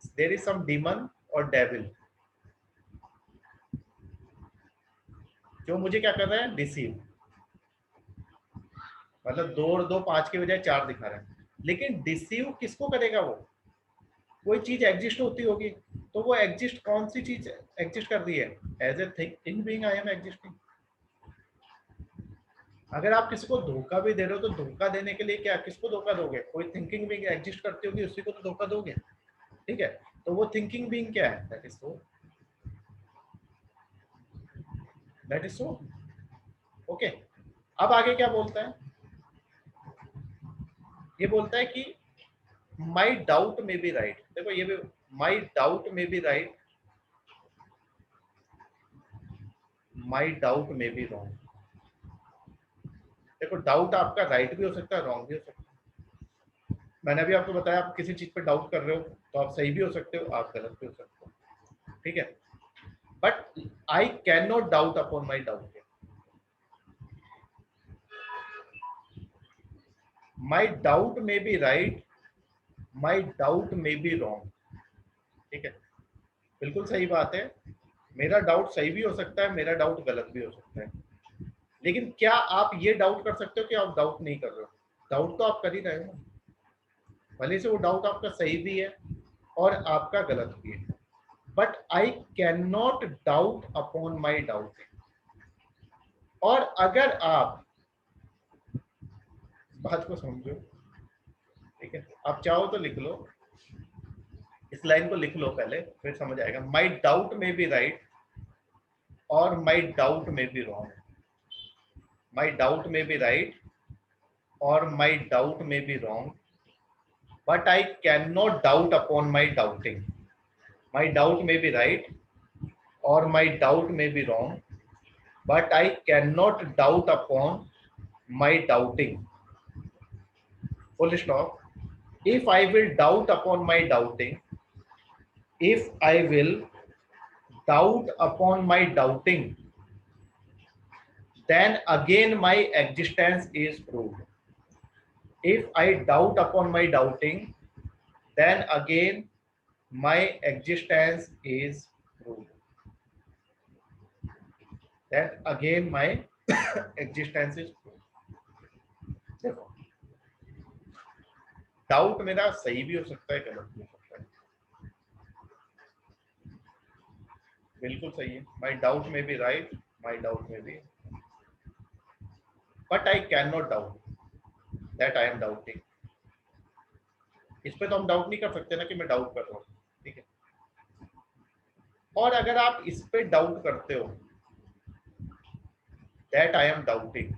there is some demon और डेविल, जो मुझे क्या कर रहा है? डिसीव। मतलब 2 और 2 5 के बजाय 4 दिखा रहा है, लेकिन डिसीव किसको करेगा? वो कोई चीज एग्जिस्ट होती होगी, तो वो एग्जिस्ट, कौन सी चीज एग्जिस्ट कर रही है? As a thinking being I am existing. अगर आप किसी को धोखा भी दे रहे हो, तो धोखा देने के लिए क्या, किसको धोखा दोगे? कोई थिंकिंग बीइंग एग्जिस्ट करती होगी, उसी को तो धोखा दोगे। ठीक है, तो वो थिंकिंग बीइंग क्या है? That is so, that is so. Okay. अब आगे क्या बोलता है? ये बोलता है कि माई डाउट में बी राइट। देखो ये भी, माई doubt may be right, my doubt may be wrong. देखो डाउट आपका राइट भी हो सकता है, रॉन्ग भी हो सकता है। मैंने अभी आपको बताया, आप किसी चीज पर डाउट कर रहे हो तो आप सही भी हो सकते हो, आप गलत भी हो सकते हो। ठीक है, but I can not doubt upon my doubt. My doubt may be right, my doubt may be wrong. ठीक है, बिल्कुल सही बात है। मेरा डाउट सही भी हो सकता है, मेरा डाउट गलत भी हो सकता है, लेकिन क्या आप ये डाउट कर सकते हो कि आप डाउट नहीं कर रहे हो? डाउट तो आप कर ही रहे हो, भले से वो डाउट आपका सही भी है और आपका गलत भी है, but I can not doubt upon my doubt. और अगर आप बात को समझो, ठीक है, आप चाहो तो लिख लो, इस लाइन को लिख लो पहले, फिर समझ आएगा। माई डाउट में बी राइट और माई doubt may be wrong. My doubt may be right और माई doubt may be wrong, but I cannot doubt upon my doubting. My doubt may be right or my doubt may be wrong, but I cannot doubt upon my doubting. Full stop. If I will doubt upon my doubting, if I will doubt upon my doubting, then again my existence is proved. If I doubt upon my doubting, then again my existence is proved. Then again my existence is proved. देखो doubt मेरा सही भी हो सकता है, गलत भी हो सकता है। बिल्कुल सही है, my doubt may be right, my doubt may be, but I can not doubt that I am doubting. इस पे तो हम डाउट नहीं कर सकते ना कि मैं डाउट कर रहा हूँ। ठीक है, और अगर आप इस पे डाउट करते हो, that I am doubting,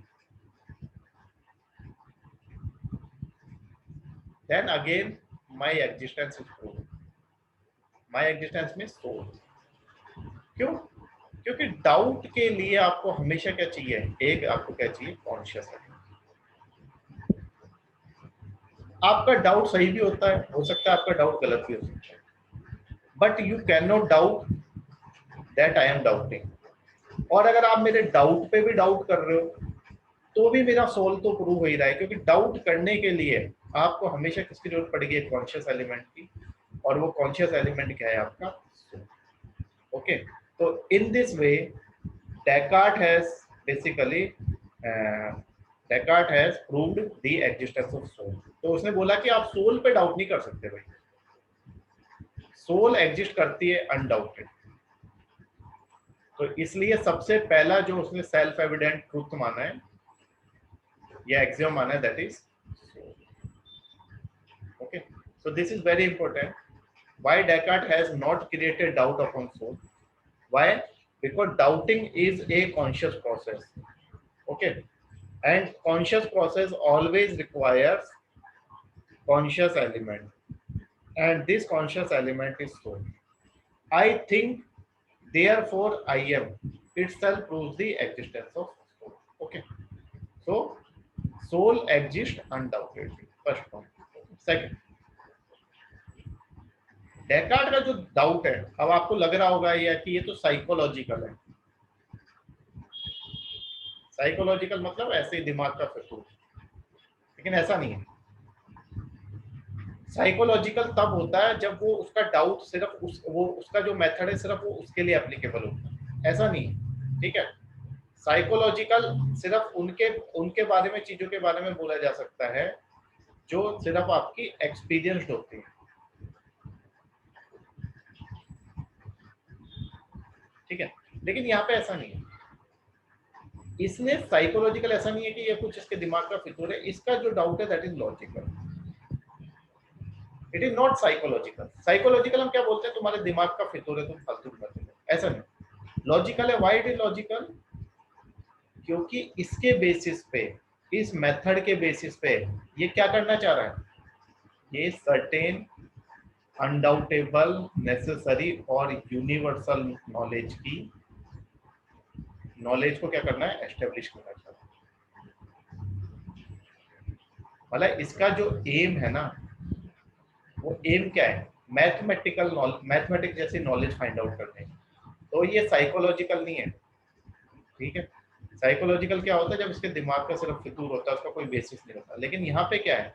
then again my existence is prove. My existence में सोल। क्यों? क्योंकि डाउट के लिए आपको हमेशा क्या चाहिए, एक आपको क्या चाहिए, कॉन्शियस है। आपका डाउट सही भी होता है, हो सकता है आपका डाउट गलत भी हो सकता है, but you can not doubt that I am doubting. और अगर आप मेरे डाउट पे भी डाउट कर रहे हो तो भी मेरा सोल तो प्रूव हो ही रहा है, क्योंकि डाउट करने के लिए आपको हमेशा किसकी जरूरत पड़ेगी, कॉन्शियस एलिमेंट की। और वो कॉन्शियस एलिमेंट क्या है, आपका सोल। ओके, तो in this way Descartes has basically Descartes has proved the existence of soul. तो उसने बोला कि आप सोल पे डाउट नहीं कर सकते भाई, सोल एग्जिस्ट करती है अनडाउटेड। तो इसलिए सबसे पहला जो उसने सेल्फ एविडेंट ट्रुथ माना है या एक्सियम माना है, that is okay. So this is very important. Why Descartes has not created doubt upon soul? Why? Because doubting is a conscious process. Okay, and conscious process always requires conscious element, and this conscious element is soul. I think, therefore I am itself proves the existence of soul. Okay, so soul exists undoubtedly. First point. Second, Descartes का जो doubt है, अब आपको लग रहा होगा या कि ये तो साइकोलॉजिकल है। साइकोलॉजिकल मतलब ऐसे ही दिमाग का फितूर, लेकिन ऐसा नहीं है। साइकोलॉजिकल तब होता है जब वो उसका डाउट सिर्फ उसका जो मेथड है सिर्फ वो उसके लिए एप्लीकेबल होता है, ऐसा नहीं है। ठीक है, साइकोलॉजिकल सिर्फ उनके उनके बारे में, चीजों के बारे में बोला जा सकता है जो सिर्फ आपकी एक्सपीरियंस्ड होती है। ठीक है, लेकिन यहाँ पे ऐसा नहीं है। इसलिए साइकोलॉजिकल ऐसा नहीं है कि ये कुछ इसके दिमाग का फितूर है। इसका जो डाउट है that is logical, it is not psychological. Psychological हम क्या बोलते हैं, तुम्हारे दिमाग का फितूर है, तुम फालतू की बातें करो, ऐसा नहीं। लॉजिकल है। Why it is logical? क्योंकि इसके बेसिस पे, इस मेथड के बेसिस पे ये क्या करना चाह रहा है, ये सर्टेन अनडाउटेबल नेसेसरी और यूनिवर्सल नॉलेज को क्या करना है, एस्टेब्लिश करना चाहता है। मतलब इसका जो एम है ना, वो एम क्या है, मैथमेटिकल नॉलेज, मैथमेटिक्स जैसी नॉलेज फाइंड आउट करने की। तो ये साइकोलॉजिकल नहीं है। ठीक है, साइकोलॉजिकल क्या होता है, जब इसके दिमाग का सिर्फ फितूर होता है, उसका कोई बेसिस नहीं होता। लेकिन यहाँ पे क्या है,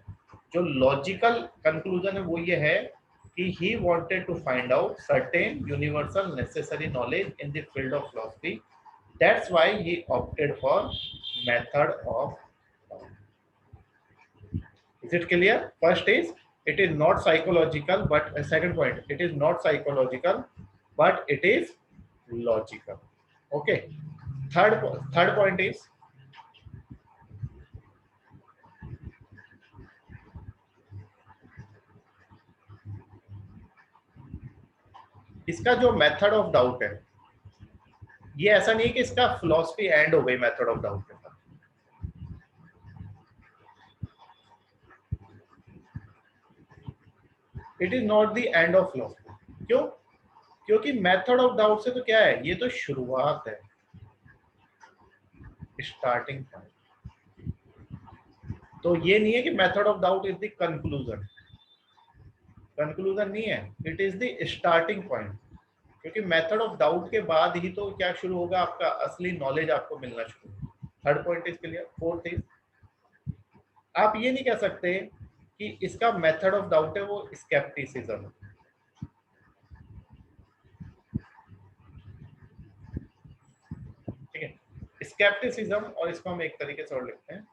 जो लॉजिकल कंक्लूजन है वो ये है कि he wanted to find out certain universal necessary knowledge in the field of philosophy, that's why he opted for method of. Is it clear? First is it is not psychological, but second point, it is not psychological, but it is logical. Okay. Third point is इसका जो method of doubt है, ये ऐसा नहीं है कि इसका philosophy and हो गई मेथड ऑफ डाउट के साथ। It is not the end of philosophy. क्यों? क्योंकि मेथड ऑफ डाउट से तो क्या है, ये तो शुरुआत है, स्टार्टिंग पॉइंट। तो ये नहीं है कि method of doubt is the conclusion, conclusion नहीं है, it is the starting point. क्योंकि मेथड ऑफ डाउट के बाद ही तो क्या शुरू होगा, आपका असली नॉलेज आपको मिलना शुरू होगा। Third point is clear. Fourth is, आप ये नहीं कह सकते कि इसका मेथड ऑफ डाउट है वो स्केप्टिसिज्म। ठीक है, स्केप्टिसिज्म, और इसको हम एक तरीके से और लिखते हैं,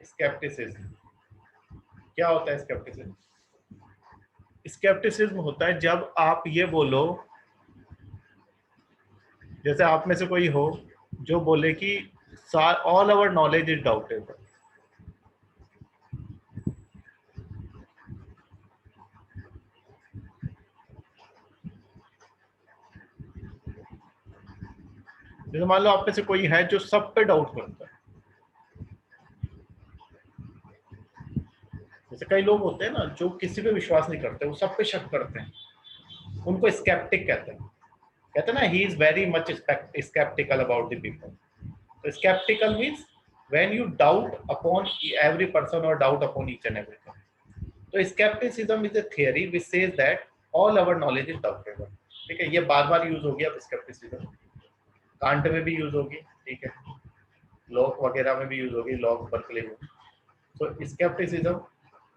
स्केप्टिसिज्म। क्या होता है स्केप्टिसिज्म? स्केप्टिसिज्म होता है जब आप ये बोलो, जैसे आप में से कोई हो जो बोले कि all our knowledge is doubtable. जैसे मान लो आप में से कोई है जो सब पे डाउट करता है, जैसे कई लोग होते हैं ना जो किसी पे विश्वास नहीं करते, वो सब पे शक करते हैं, उनको स्केप्टिक कहते हैं। कहते हैं ना, he is very much sceptical about the people. तो sceptical means when you doubt upon every person और doubt upon each and everything. तो scepticism is a theory which says that all our knowledge is doubtable. ठीक है, ये बार बार use होगी अब scepticism, can't में भी यूज होगी, ठीक है, लॉक वगैरह में भी यूज होगी, लॉक बर्कले में। तो स्केप्टिसिज्म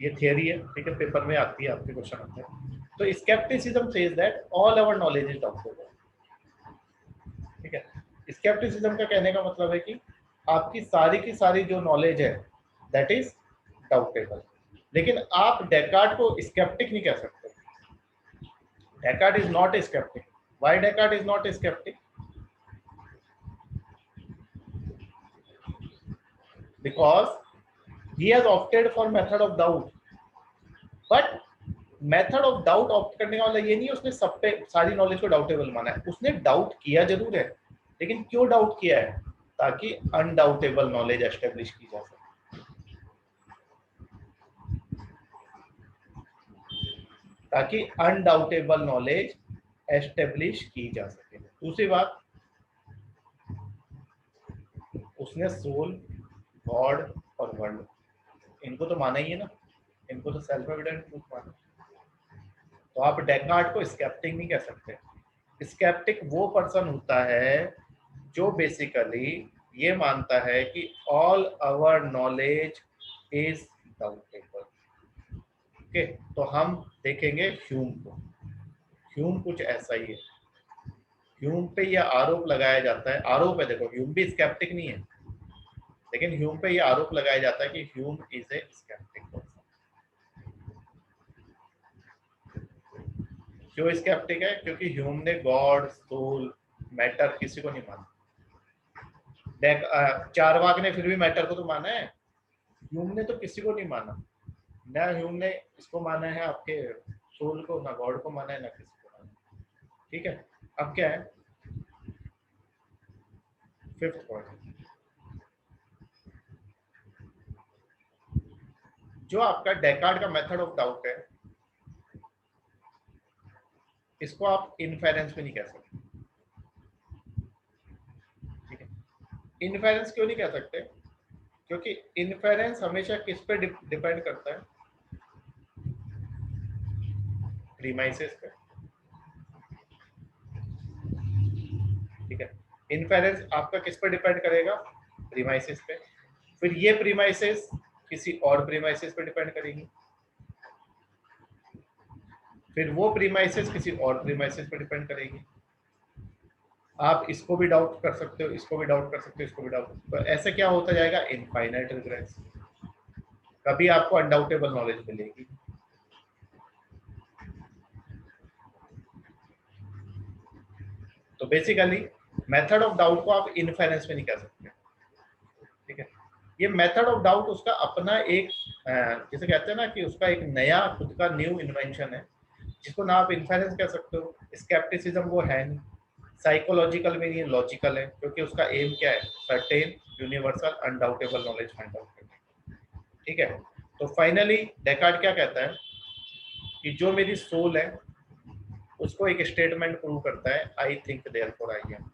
ये थियरी है, ठीक है, पेपर में आती है, आपके क्वेश्चन आते हैं। तो scepticism says that all our knowledge is doubtable. ठीक है, स्केप्टिसिज्म का कहने का मतलब है कि आपकी सारी की सारी जो नॉलेज है दैट इज डाउटेबल। लेकिन आप डेकार्ट को स्केप्टिक नहीं कह सकते। Descartes is not a sceptic. Why Descartes is not a sceptic? Because he has opted for method of doubt, but method of doubt opt करने का मतलब ये नहीं है उसने सब पे सारी नॉलेज को डाउटेबल माना है। उसने डाउट किया जरूर है, लेकिन क्यों डाउट किया है? ताकि अनडाउटेबल नॉलेज एस्टेब्लिश की जा सके, ताकि अनडाउटेबल नॉलेज एस्टेब्लिश की जा सके। दूसरी बात, उसने सोल, गॉड और वर्ल्ड इनको तो माना ही है ना, इनको तो सेल्फ एविडेंट ट्रूथ माना। तो आप डेकार्ट को स्केप्टिक नहीं कह सकते। स्केप्टिक वो पर्सन होता है जो बेसिकली ये मानता है कि all our knowledge is doubtable. Okay, तो हम देखेंगे ह्यूम को। ह्यूम कुछ ऐसा ही है। ह्यूम पे यह आरोप लगाया जाता है, आरोप है, देखो ह्यूम भी स्केप्टिक नहीं है, लेकिन ह्यूम पे यह आरोप लगाया जाता है कि Hume is a sceptic person. क्यों स्केप्टिक है? क्योंकि ह्यूम ने गॉड, सोल, मैटर किसी को नहीं माना। चारवाक ने फिर भी मैटर को तो माना है, ह्यूम ने तो किसी को नहीं माना। ना ह्यूम ने इसको माना है, आपके सोल को, ना गॉड को माना है, ना किसी को माना। ठीक है, अब क्या है फिफ्थ पॉइंट, जो आपका डेकार्ट का मेथड ऑफ डाउट है, इसको आप इनफेरेंस में नहीं कह सकते। ठीक है, इनफेरेंस क्यों नहीं कह सकते? क्योंकि इनफेरेंस हमेशा किस पे डिपेंड करता है? प्रीमाइसेस पे। ठीक है, इनफेरेंस आपका किस पे डिपेंड करेगा? प्रीमाइसेस पे। फिर ये प्रीमाइसेस किसी और प्रीमाइसेस पे डिपेंड करेगी, फिर वो प्रीमाइसेस किसी और प्रीमाइसेस पे डिपेंड करेगी। आप इसको भी डाउट कर सकते हो, इसको भी डाउट कर सकते हो, इसको भी डाउट, तो ऐसे क्या होता जाएगा? Infinite regress. कभी आपको अनडाउटेबल नॉलेज मिलेगी। तो बेसिकली मेथड ऑफ डाउट को आप इनफेरेंस में नहीं कह सकते। ठीक है, ये मेथड ऑफ डाउट उसका अपना एक जिसे कहते हैं ना कि उसका एक नया खुद का न्यू इन्वेंशन है, जिसको ना आप इनफेरेंस कह सकते हो। स्केप्टिसिज्म वो है नहीं, साइकोलॉजिकल में नहीं, लॉजिकल है, क्योंकि उसका एम क्या है? Certain universal undoubtable knowledge find out करना। ठीक है, तो फाइनली डेकार्ट क्या कहता है कि जो मेरी सोल है उसको एक स्टेटमेंट प्रूव करता है, I think therefore I M.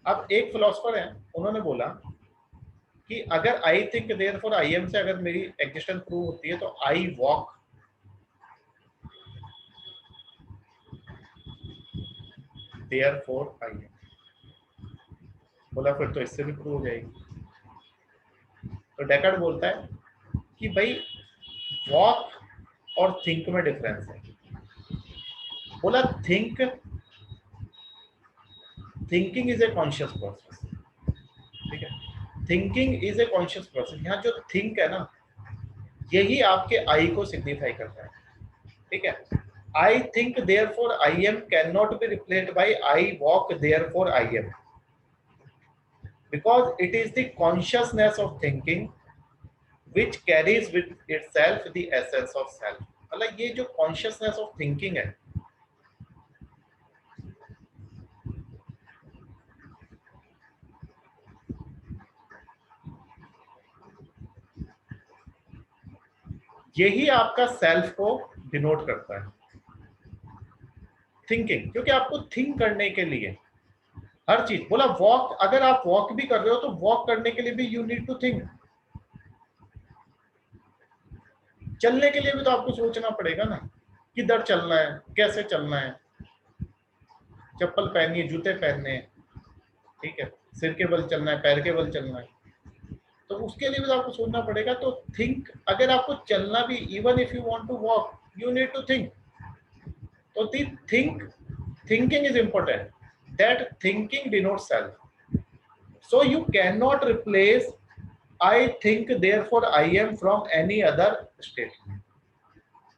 अब एक फिलोसफर है, उन्होंने बोला कि अगर आई थिंक देयरफॉर आई एम से अगर मेरी एग्जिस्टेंस प्रूव होती है तो I walk therefore I M. बोला फिर तो इससे भी प्रूव हो जाएगी। तो डेकार्ट बोलता है कि भाई वॉक और थिंक में डिफरेंस है। बोला thinking is a conscious process. ठीक है, thinking is a conscious process. यहाँ जो थिंक है ना, यही आपके आई को सिग्निफाई करता है। ठीक है, I think therefore I M can not be replaced by I walk therefore I M, because it is the consciousness of thinking which carries with itself the essence of self। मतलब ये जो consciousness of thinking है, यही आपका self को denote करता है, thinking. क्योंकि आपको थिंक करने के लिए हर चीज, बोला वॉक, अगर आप वॉक भी कर रहे हो तो वॉक करने के लिए भी यू नीड टू थिंक। चलने के लिए भी तो आपको सोचना पड़ेगा ना, किधर चलना है, कैसे चलना है, चप्पल पहननी है, जूते पहनने हैं, ठीक है, सिर के बल चलना है, पैर के बल चलना है, तो उसके लिए भी तो आपको सोचना पड़ेगा। तो थिंक, अगर आपको चलना भी, even if you want to walk, you need to think. तो the think, thinking is important, that thinking denotes self. So you can not replace I think therefore I am from any other statement.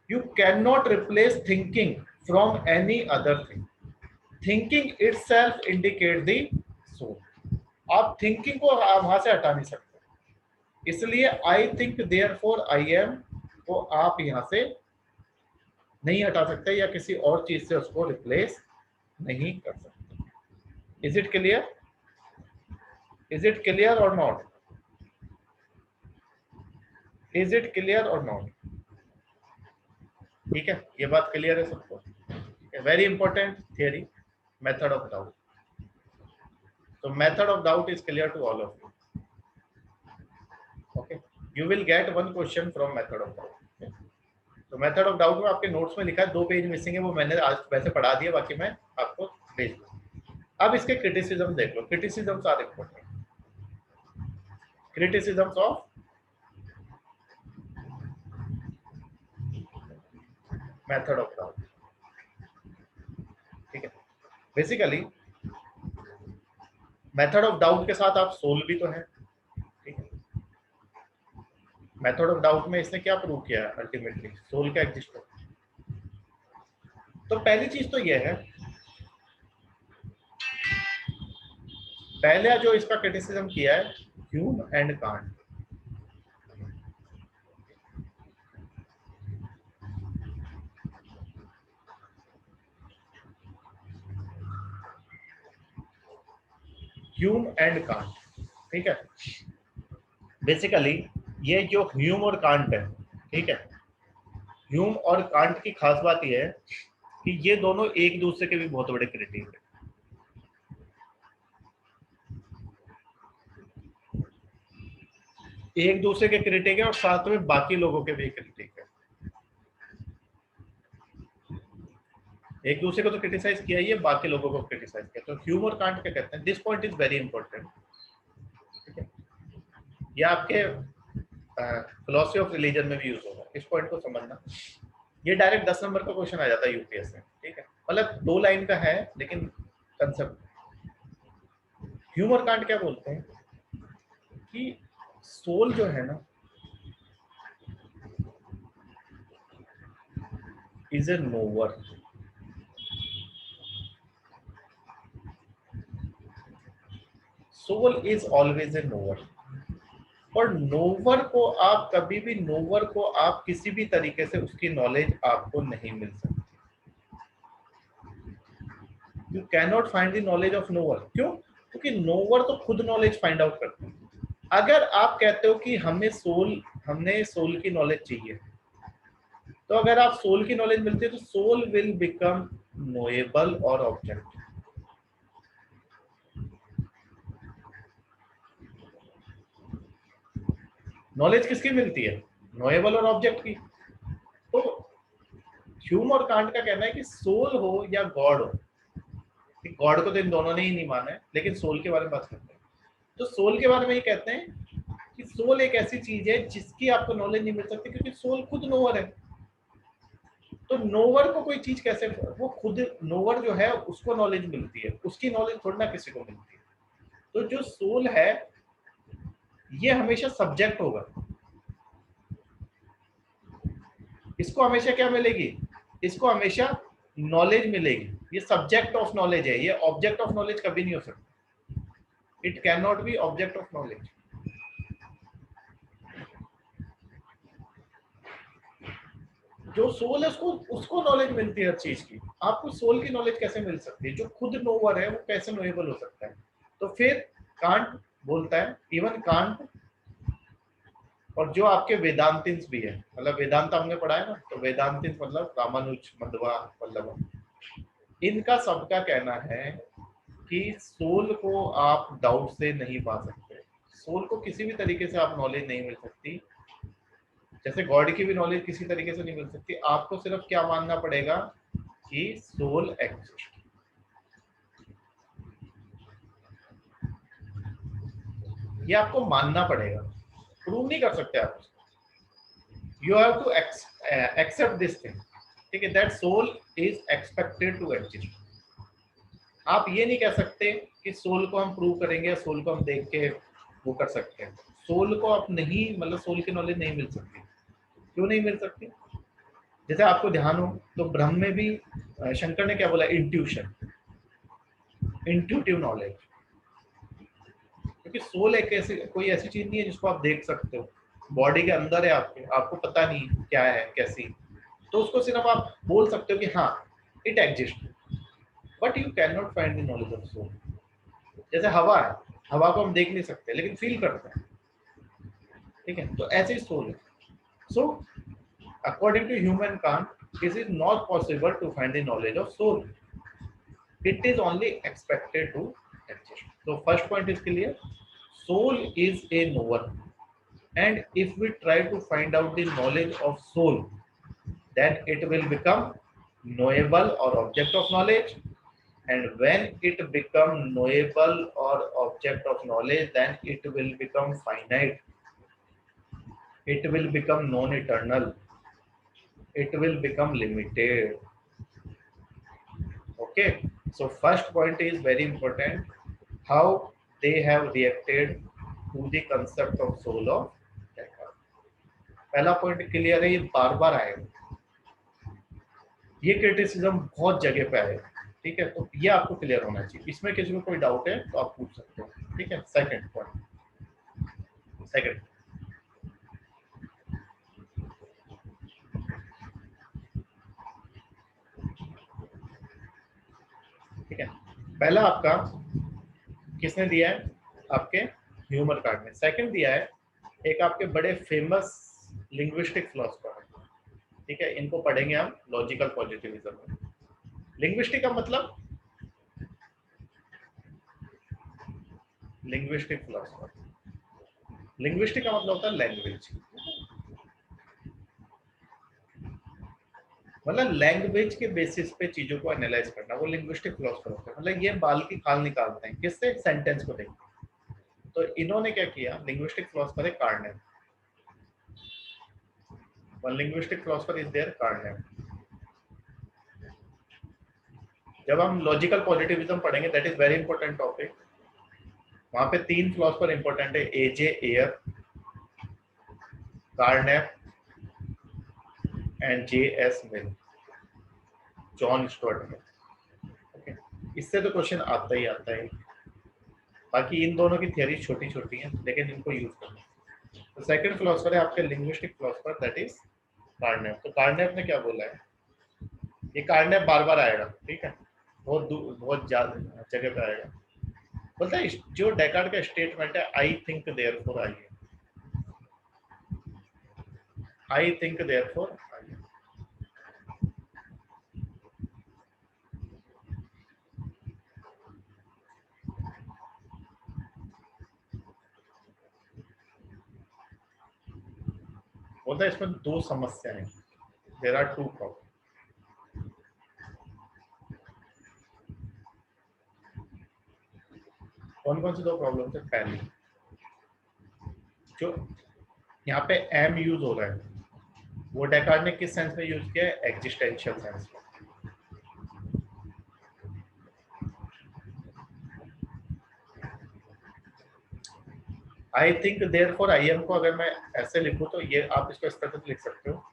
You cannot replace thinking from any other thing. Thinking itself indicates the soul. आप thinking को वहां से हटा नहीं सकते, इसलिए I think therefore I am को आप यहां से नहीं हटा सकते या किसी और चीज से उसको रिप्लेस नहीं कर सकते। Is it clear? Is it clear or not? Is it clear or not? ठीक है, ये बात क्लियर है सबको? Very important theory, method of doubt. So method of doubt is clear to all of you. Okay, you will get one question from method of doubt. Okay? तो method of doubt में आपके notes में लिखा है, 2 page missing है, वो मैंने आज वैसे पढ़ा दिया, बाकी मैं आपको भेज दूँ। अब इसके क्रिटिसिज्म देख लो, criticisms are important. Criticisms of method of doubt, ठीक है। बेसिकली मेथड ऑफ डाउट के साथ आप सोल भी तो है, ठीक है। मेथड ऑफ डाउट में इसने क्या प्रूव किया है, अल्टीमेटली सोल का एग्जिस्ट है। तो पहली चीज तो यह है, पहले जो इसका क्रिटिसिज्म किया है, Hume and can't. Hume and can't, ठीक है। बेसिकली ये जो ह्यूम और कांट है, ठीक है, ह्यूम और कांट की खास बात यह है कि ये दोनों एक दूसरे के भी बहुत बड़े क्रिटिक है। एक दूसरे के क्रिटिक है और साथ में बाकी लोगों के भी क्रिटिक है। एक दूसरे को तो क्रिटिसाइज किया ही है, बाकी लोगों को क्रिटिसाइज किया। तो ह्यूम और कांट क्या कहते हैं, this point is very important, ठीक है। ये आपके फिलॉसफी ऑफ रिलीजन में भी यूज होगा, इस पॉइंट को समझना। ये डायरेक्ट 10 नंबर का क्वेश्चन आ जाता है यूपीएस में, ठीक है। मतलब 2 लाइन का है लेकिन कंसेप्ट। ह्यूम और कांट क्या बोलते हैं कि सोल जो है ना, is a knower. Soul is always a knower. और नोवर को आप कभी भी, नोवर को आप किसी भी तरीके से उसकी नॉलेज आपको नहीं मिल सकती। You can not find the knowledge of nowhere. क्यों? क्योंकि नोवर तो खुद नॉलेज फाइंड आउट करता है। अगर आप कहते हो कि हमें सोल की नॉलेज चाहिए, तो अगर आप सोल की नॉलेज मिलती है तो सोल विल बिकम नोएबल और ऑब्जेक्ट। नॉलेज किसकी मिलती है, नोएबल और ऑब्जेक्ट की। तो ह्यूम और कांट का कहना है कि सोल हो या गॉड हो, गॉड को तो इन दोनों ने ही नहीं माना है, लेकिन सोल के बारे में बात करते हैं। तो सोल के बारे में ये कहते हैं कि सोल एक ऐसी चीज है जिसकी आपको नॉलेज नहीं मिल सकती, क्योंकि सोल खुद नोवर है। तो नोवर को कोई चीज कैसे, वो खुद नोवर जो है उसको नॉलेज मिलती है, उसकी नॉलेज थोड़ी ना किसी को मिलती है। तो जो सोल है ये हमेशा सब्जेक्ट होगा, इसको हमेशा क्या मिलेगी, इसको हमेशा नॉलेज मिलेगी। ये सब्जेक्ट ऑफ नॉलेज है, ये ऑब्जेक्ट ऑफ नॉलेज कभी नहीं हो सकता। It can not be object of knowledge. जो सोल है उसको उसको नॉलेज मिलती है हर चीज की। आपको सोल की नॉलेज कैसे मिल सकती है? जो खुद नोवर है वो कैसे नोएबल हो सकता है? तो फिर कांट बोलता है, इवन कांट और जो आपके वेदांतिंस भी है, मतलब वेदांत हमने पढ़ा है ना, तो वेदांतिंस मतलब रामानुज, मध्वा, वल्लभ, इनका सबका कहना है कि सोल को आप डाउट से नहीं पा सकते। सोल को किसी भी तरीके से आप नॉलेज नहीं मिल सकती, जैसे गॉड की भी नॉलेज किसी तरीके से नहीं मिल सकती। आपको सिर्फ क्या मानना पड़ेगा कि सोल एग्जिस्ट। ये आपको मानना पड़ेगा, प्रूव नहीं कर सकते आप उसको। You have to accept this thing, ठीक है, that soul is expected to exist. आप ये नहीं कह सकते कि सोल को हम प्रूव करेंगे या सोल को हम देख के वो कर सकते हैं। सोल को आप नहीं, मतलब सोल की नॉलेज नहीं मिल सकती। क्यों नहीं मिल सकती? जैसे आपको ध्यान हो तो ब्रह्म में भी शंकर ने क्या बोला? Intuition, intuitive knowledge. क्योंकि सोल एक ऐसी कोई ऐसी चीज नहीं है जिसको आप देख सकते हो, बॉडी के अंदर है आपके, आपको पता नहीं क्या है कैसी, तो उसको सिर्फ आप बोल सकते हो कि हाँ it exist, but you can not find the knowledge of soul. जैसे हवा है, हवा को हम देख नहीं सकते लेकिन फील करते हैं, ठीक है, तो ऐसे ही सोल है। So according to Hume and Kant it is not possible to find the knowledge of soul, it is only expected to exist. So first point is clear. Soul is a knower, and if we try to find out the knowledge of soul, then it will become knowable or object of knowledge. And when it become knowable or object of knowledge, then it will become finite. It will become non-eternal. It will become limited. Okay. So first point is very important. How they have reacted to the concept of soul of Descartes. पहला point clear है, ये बार बार आएगा, ये criticism बहुत जगह पे आएगा, ठीक है, तो ये आपको क्लियर होना चाहिए। इसमें किसी को कोई डाउट है तो आप पूछ सकते हो, ठीक है। सेकंड पॉइंट, सेकंड, ठीक है, पहला आपका किसने दिया है? आपके ह्यूमर कार्ड ने। सेकंड दिया है एक आपके बड़े फेमस लिंग्विस्टिक फिलोसफर, ठीक है, इनको पढ़ेंगे हम लॉजिकल पॉजिटिविज्म में। लिंग्विस्टिक का मतलब, लिंग्विस्टिक फिलोसफर, लिंग्विस्टिक का मतलब होता है लैंग्वेज, मतलब लैंग्वेज के बेसिस पे चीजों को एनालाइज करना, वो लिंग्विस्टिक फिलोसफर होता है। मतलब ये बाल की खाल निकालते हैं किससे? सेंटेंस को देखते हैं। तो इन्होंने क्या किया? लिंग्विस्टिक फिलोसफर है Carnap, one linguistic philosopher is there Carnap. जब हम लॉजिकल पॉजिटिविज्म पढ़ेंगे, that is very important topic, वहां पे तीन फिलोसफर इंपॉर्टेंट है, A J Ayer, Carnap and J S Mill, John Stuart Mill. Okay, इससे तो क्वेश्चन आता ही आता है। बाकी इन दोनों की थियरी छोटी छोटी हैं, लेकिन इनको यूज करना। तो सेकंड फिलोसफर है आपके लिंग्विस्टिक फिलोसफर, दैट इज कार्नेव। तो कार्नेव ने क्या बोला है? ये कार्नेव बार बार आएगा, ठीक है, बहुत ज्यादा जगह पे आएगा। बोलता है जो डेकार्ड का स्टेटमेंट है, आई थिंक देयरफॉर आई है, आई थिंक देयरफॉर आई है। बोलता है इसमें दो समस्याएं हैं, देयर आर टू प्रॉब्लम। कौन कौन सी दो प्रॉब्लम है? पहली, जो यहाँ पे एम यूज हो रहा है, वो डेकार्ड ने किस सेंस में यूज किया है? एग्जिस्टेंशियल सेंस में। आई थिंक देयरफॉर आई एम को अगर मैं ऐसे लिखूं तो ये आप इसको इस तरह से लिख सकते हो,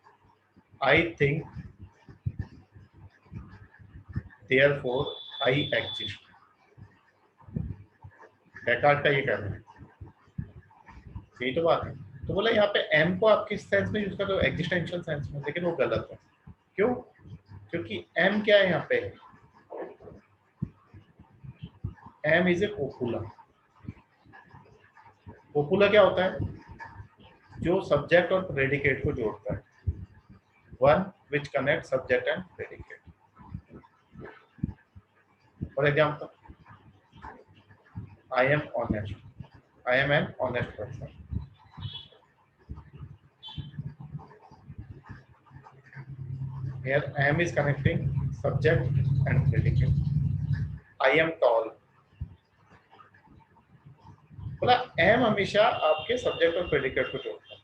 आई think therefore I exist. Descartes का ये कहना है, यही तो बात है। तो बोला यहाँ पे एम को आप किस सेंस में यूज कर रहे हो? एग्जिस्टेंशियल सेंस में, लेकिन वो गलत है। क्यों? क्योंकि एम क्या है यहाँ पे, M is a copula. Copula क्या होता है? जो सब्जेक्ट और प्रेडिकेट को जोड़ता है, one which connect subject and predicate. For example, I am honest, I am an honest person. Here I am is connecting subject and predicate. I am tall. बोला M हमेशा आपके सब्जेक्ट और predicate को जोड़ता है,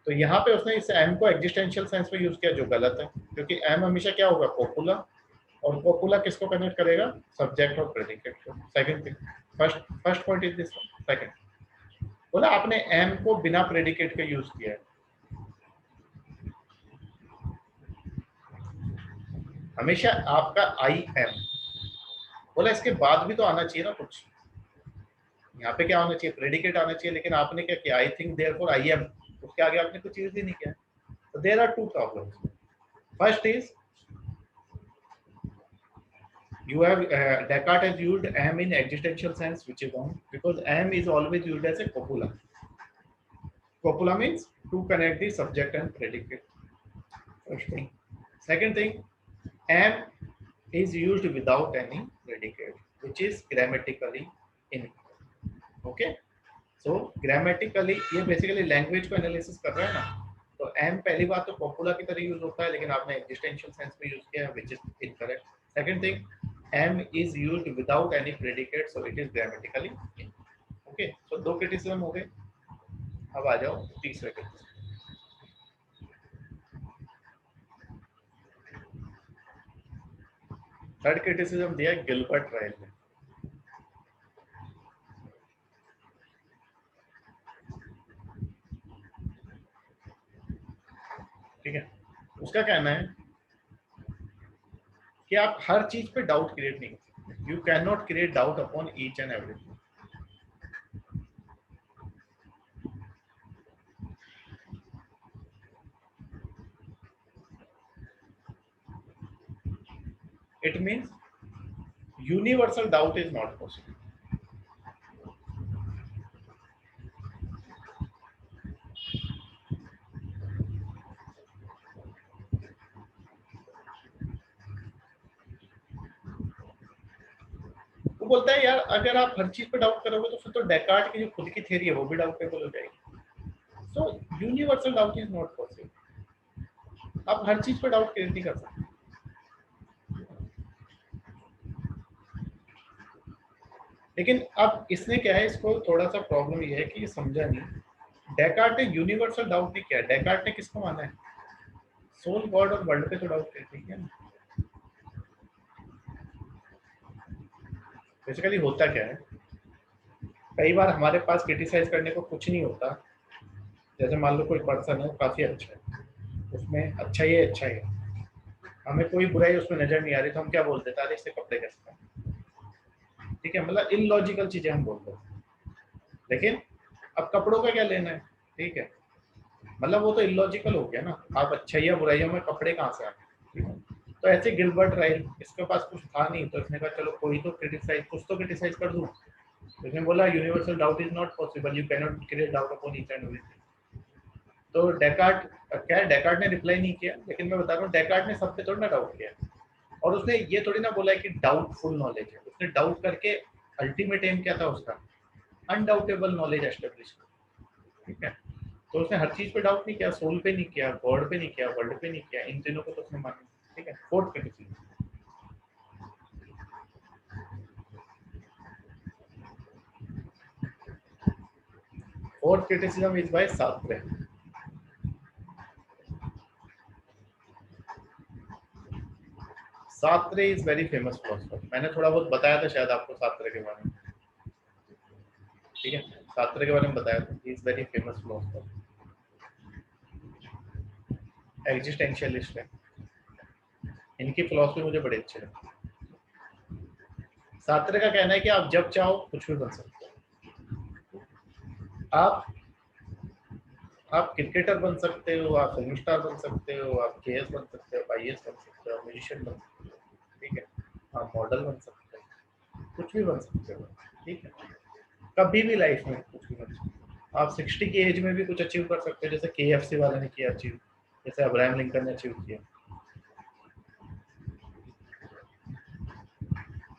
तो यहाँ पे उसने इस एम को एग्जिस्टेंशियल सेंस में यूज किया, जो गलत है, क्योंकि एम हमेशा क्या होगा, कोपुला, और कोपुला किसको कनेक्ट करेगा, सब्जेक्ट और प्रेडिकेट को। Second thing, first first point is this one. Second, बोला आपने एम को बिना प्रेडिकेट के यूज किया है, हमेशा आपका आई एम, बोला इसके बाद भी तो आना चाहिए ना कुछ, यहाँ पे क्या होना चाहिए, प्रेडिकेट आना चाहिए, लेकिन आपने क्या किया, आई थिंक देयरफॉर आई एम, उसके आगे आपने कुछ यूज ही नहीं किया। So there are two problems. First is you have Descartes has used am in existential sense, which is wrong, because am is always used as a copula. Copula means to connect the subject and predicate. First thing. Second thing, am is used without any predicate, which is grammatically incorrect. Okay. So grammatically ये basically language को analysis कर रहा है ना, तो M पहली बात तो पॉपुला की तरह यूज होता है, लेकिन आपने एग्जिस्टेंशियल सेंस में यूज किया, which is incorrect. Second thing, am is used without any predicate, so it is grammatically incorrect. Okay, so दो क्रिटिसिज्म हो गए, अब आ जाओ तीसरे क्रिटिसिज्म। थर्ड क्रिटिसिज्म दिया गिलबर्ट राइल ने। ठीक है, उसका कहना है कि आप हर चीज पे डाउट क्रिएट नहीं कर सकते, you can not create doubt upon each and everything. It means universal doubt is not possible. वो बोलता है यार अगर आप हर चीज पे डाउट करोगे तो फिर तो डेकार्ट की जो खुद की थ्योरी है वो भी डाउटेबल हो जाएगी। So universal doubt is not possible, आप हर चीज पे डाउट क्रिएट नहीं कर सकते। लेकिन अब इसने क्या है, इसको थोड़ा सा प्रॉब्लम ये है कि ये समझा नहीं, डेकार्ट ने यूनिवर्सल डाउट नहीं किया, डेकार्ट ने किसको माना है, सोल, गॉड और वर्ल्ड पे तो डाउट क्रिएट किया ना। बेसिकली होता क्या है, कई बार हमारे पास क्रिटिसाइज करने को कुछ नहीं होता, जैसे मान लो कोई पर्सन है काफी अच्छा है, उसमें अच्छा ही है, अच्छा ही है, हमें कोई बुराई उसमें नजर नहीं आ रही, तो हम क्या बोल देते हैं, अरे इससे कपड़े कैसे हैं, ठीक है, मतलब इलॉजिकल चीजें हम बोल देते हैं। लेकिन अब कपड़ों का क्या लेना है, ठीक है, मतलब वो तो इलॉजिकल हो गया ना, आप अच्छाइयाँ बुराइयों में कपड़े कहाँ से आ गए, ठीक है? तो ऐसे गिलबर्ट राइल, इसके पास कुछ था नहीं, तो इसने कहा चलो कोई तो क्रिटिसाइज, कुछ तो क्रिटिसाइज कर दूं, तो इसने बोला universal doubt is not possible, you can not create doubt upon each and everything. तो डेकार्ट, क्या है, डेकार्ट ने रिप्लाई नहीं किया, लेकिन मैं बता रहा हूँ डेकार्ट ने सब पे थोड़ी ना डाउट किया, और उसने ये थोड़ी ना बोला है कि डाउटफुल नॉलेज है, उसने डाउट करके अल्टीमेट एम क्या था उसका, अनडाउटेबल नॉलेज एस्टेब्लिश, ठीक है। तो उसने हर चीज पे डाउट नहीं किया, सोल पे नहीं किया, गॉड पे नहीं किया, वर्ल्ड पे नहीं किया, इन तीनों को तो उसने माना, ठीक है। Fourth criticism, fourth criticism is by Sartre. Sartre is very famous philosopher, मैंने थोड़ा बहुत बताया था शायद आपको सार्त्रे के बारे में, ठीक है, सार्त्रे के बारे में बताया था, is very famous philosopher, existentialist है, इनकी फिलोसफी मुझे बड़ी अच्छी लगती है। सार्त्रे का कहना है कि आप जब चाहो कुछ भी बन सकते हो, आप आप क्रिकेटर बन सकते हो, आप फिल्म स्टार बन सकते हो, आप केएस बन सकते हो, आईएएस बन सकते हो, म्यूजिशियन बन सकते हो, ठीक है, आप मॉडल बन सकते हो, कुछ भी बन सकते हो, ठीक है, कभी भी लाइफ में कुछ भी बन सकते हो। आप 60 की एज में भी कुछ अचीव कर सकते हो, जैसे केएफसी वाले ने किया अचीव, जैसे अब्राहम लिंकन ने अचीव किया।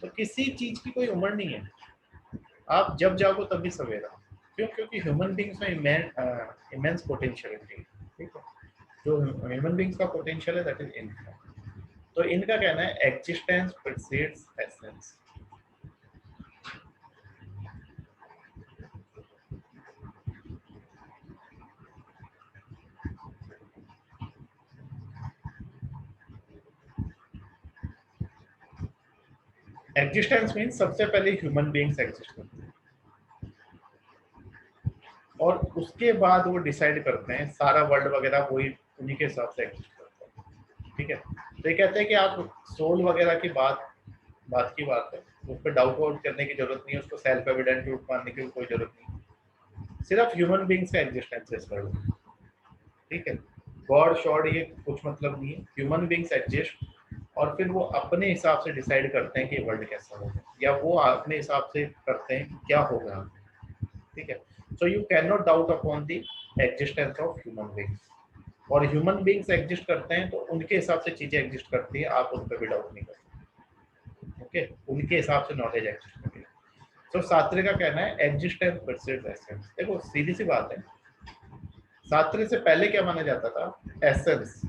तो किसी चीज की कोई उम्र नहीं है, आप जब जागो तभी सवेरा। क्यों? क्योंकि ह्यूमन बींग्स में इमेंस पोटेंशियलिटी, ठीक है, जो ह्यूमन बींग्स का पोटेंशियल है दैट इज इनफिनिट। तो इनका कहना है existence precedes essence. Existence means सबसे पहले ह्यूमन बींग्स एग्जिस्ट करते हैं और उसके बाद वो डिसाइड करते हैं, सारा वर्ल्ड वगैरह वही उन्हीं के हिसाब से एग्जिस्ट करता है, ठीक है। तो ये कहते हैं कि आप सोल वगैरह की बात बात की बात है, उस पर डाउट आउट करने की जरूरत नहीं है, उसको सेल्फ एविडेंट प्रूफ मानने की कोई जरूरत नहीं, सिर्फ ह्यूमन बींग्स का एग्जिस्टेंस है इस वर्ल्ड में, ठीक है। गॉड शॉड ये कुछ मतलब नहीं है, ह्यूमन बींग्स एग्जिस्ट और फिर वो अपने हिसाब से डिसाइड करते हैं कि वर्ल्ड कैसा होगा, या वो अपने हिसाब से करते हैं कि क्या होगा, ठीक है। सो you can not doubt upon the existence of human beings, और ह्यूमन बींग्स एग्जिस्ट करते हैं तो उनके हिसाब से चीजें एग्जिस्ट करती है, आप उन पर भी डाउट नहीं कर सकते, ओके, उनके हिसाब से नॉलेज एग्जिस्ट करती है। तो सात्रे का कहना है एग्जिस्टेंस परसीव्स एसेंस। देखो सीधी सी बात है, सात्रे से पहले क्या माना जाता था? एसेंस।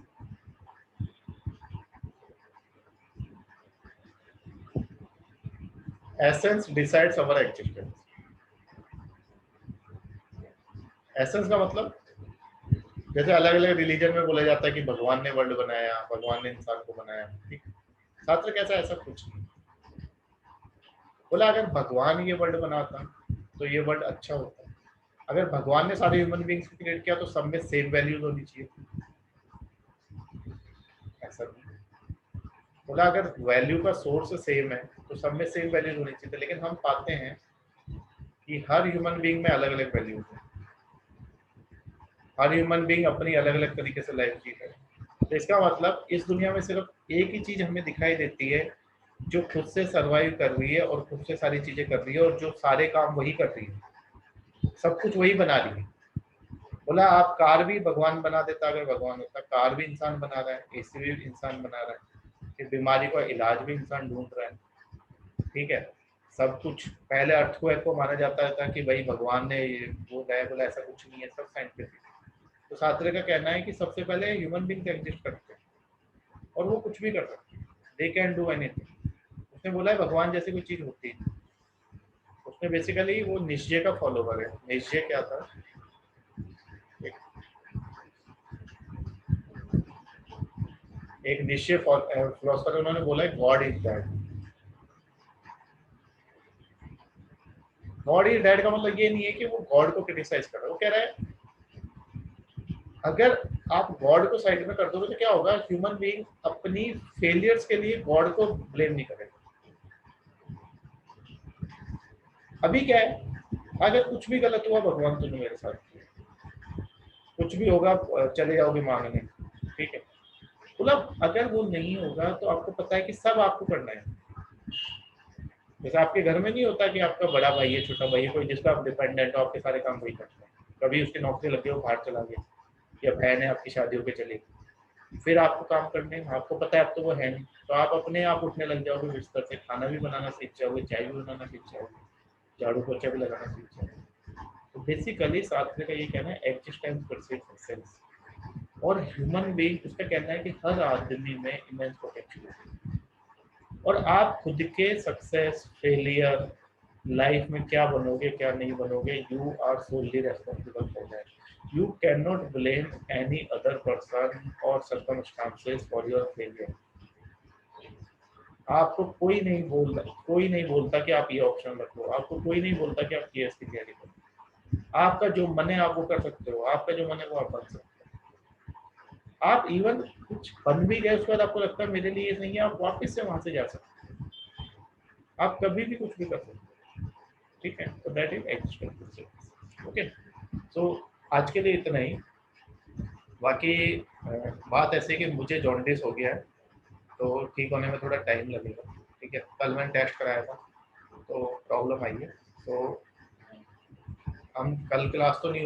एसेंस डिसाइड्स अवर एग्जिस्टेंस। एसेंस का मतलब, जैसे अलग अलग रिलीजन में बोला जाता है कि भगवान ने वर्ल्ड बनाया, भगवान ने इंसान को बनाया, ठीक। शास्त्र कैसा? ऐसा कुछ नहीं। बोला अगर भगवान ये वर्ल्ड बनाता तो ये वर्ल्ड अच्छा होता। अगर भगवान ने सारे ह्यूमन बींग्स को क्रिएट किया तो सब में सेम वैल्यूज होनी चाहिए, ऐसा नहीं। बोला अगर वैल्यू का सोर्स सेम है तो सब में सेम वैल्यूज होनी चाहिए, लेकिन हम पाते हैं कि हर ह्यूमन बींग में अलग अलग वैल्यूज है, हर ह्यूमन बींग अपनी अलग अलग तरीके से लाइफ जी रहे हैं। तो इसका मतलब इस दुनिया में सिर्फ एक ही चीज हमें दिखाई देती है जो खुद से सरवाइव कर रही है और खुद से सारी चीजें कर रही है और जो सारे काम वही कर रही है, सब कुछ वही बना रही है। बोला आप कार भी भगवान बना देता, अगर भगवान होता, कार भी इंसान बना रहा है, एसी भी इंसान बना रहा है, फिर बीमारी का इलाज भी इंसान ढूंढ रहा है, ठीक है। सब कुछ पहले अर्थक्वेक को माना जाता था कि भाई भगवान ने वो गए, बोला ऐसा कुछ नहीं है, सब साइंटिफिक। तो शास्त्र का कहना है कि सबसे पहले ह्यूमन बींग एग्जिस्ट करते हैं और वो कुछ भी कर सकते हैं, दे कैन डू एनीथिंग। उसने बोला है भगवान जैसी कोई चीज होती है, उसने बेसिकली वो निश्चय का फॉलोवर है। निश्चय क्या था? एक, एक निश्चय फिलोसफर, उन्होंने बोला है God is dead. God is dead का मतलब ये नहीं है कि वो गॉड को क्रिटिसाइज कर रहा है, वो कह रहा है अगर आप गॉड को साइड में कर दोगे तो क्या होगा, ह्यूमन बीइंग अपनी फेलियर्स के लिए गॉड को ब्लेम नहीं करेगा। अभी क्या है, अगर कुछ भी गलत हुआ भगवान तुमने मेरे साथ किया, कुछ भी होगा चले जाओगे मांगने, ठीक है। मतलब अगर वो नहीं होगा तो आपको पता है कि सब आपको करना है। जैसे आपके घर में नहीं होता कि आपका बड़ा भाई है, छोटा भाई है, कोई जिसका आप डिपेंडेंट हो, आपके सारे काम वही करता है। कभी उसकी नौकरी लग गई, वो बाहर चला गया, या बहन है आपकी शादी होकर चली गई, फिर आपको काम करने, आपको पता है अब तो वो है नहीं, तो आप अपने आप उठने लग जाओगे बिस्तर से, खाना भी बनाना सीख जाओगे, चाय भी बनाना सीख जाओगे, झाड़ू पोछा भी लगाना सीख जाओगे। तो बेसिकली शास्त्र का ये कहना है एग्जिस्टेंस परसीव्स एसेंस। और ह्यूमन बीइंग, उसका कहना है कि हर आदमी में इमेंस पोटेंशियल है, और आप खुद के सक्सेस फेलियर लाइफ में क्या बनोगे क्या नहीं बनोगे, you are solely responsible for that. You can not blame any other person और सर्कमस्टांसेस फॉर योर फेलियर। आपको कोई नहीं बोलता कि आप ये ऑप्शन रखो, आपको कोई नहीं बोलता कि आप केएस की तैयारी करो। आपका जो मन है आप वो कर सकते हो, आपका जो मन है वो आप बन सकते हो। आप इवन कुछ बन भी गए उसके बाद आपको लगता है मेरे लिए ये सही है, आप वापस से वहां से जा सकते हो, आप कभी भी कुछ भी कर सकते हो, ठीक है। तो दैट इज एक्सटेंसिव। ओके, सो आज के लिए इतना ही। बाकी बात ऐसे है कि मुझे जॉन्डिस हो गया है, तो ठीक होने में थोड़ा टाइम लगेगा। ठीक है, कल मैंने टेस्ट कराया था तो प्रॉब्लम आई है, तो हम कल क्लास तो नहीं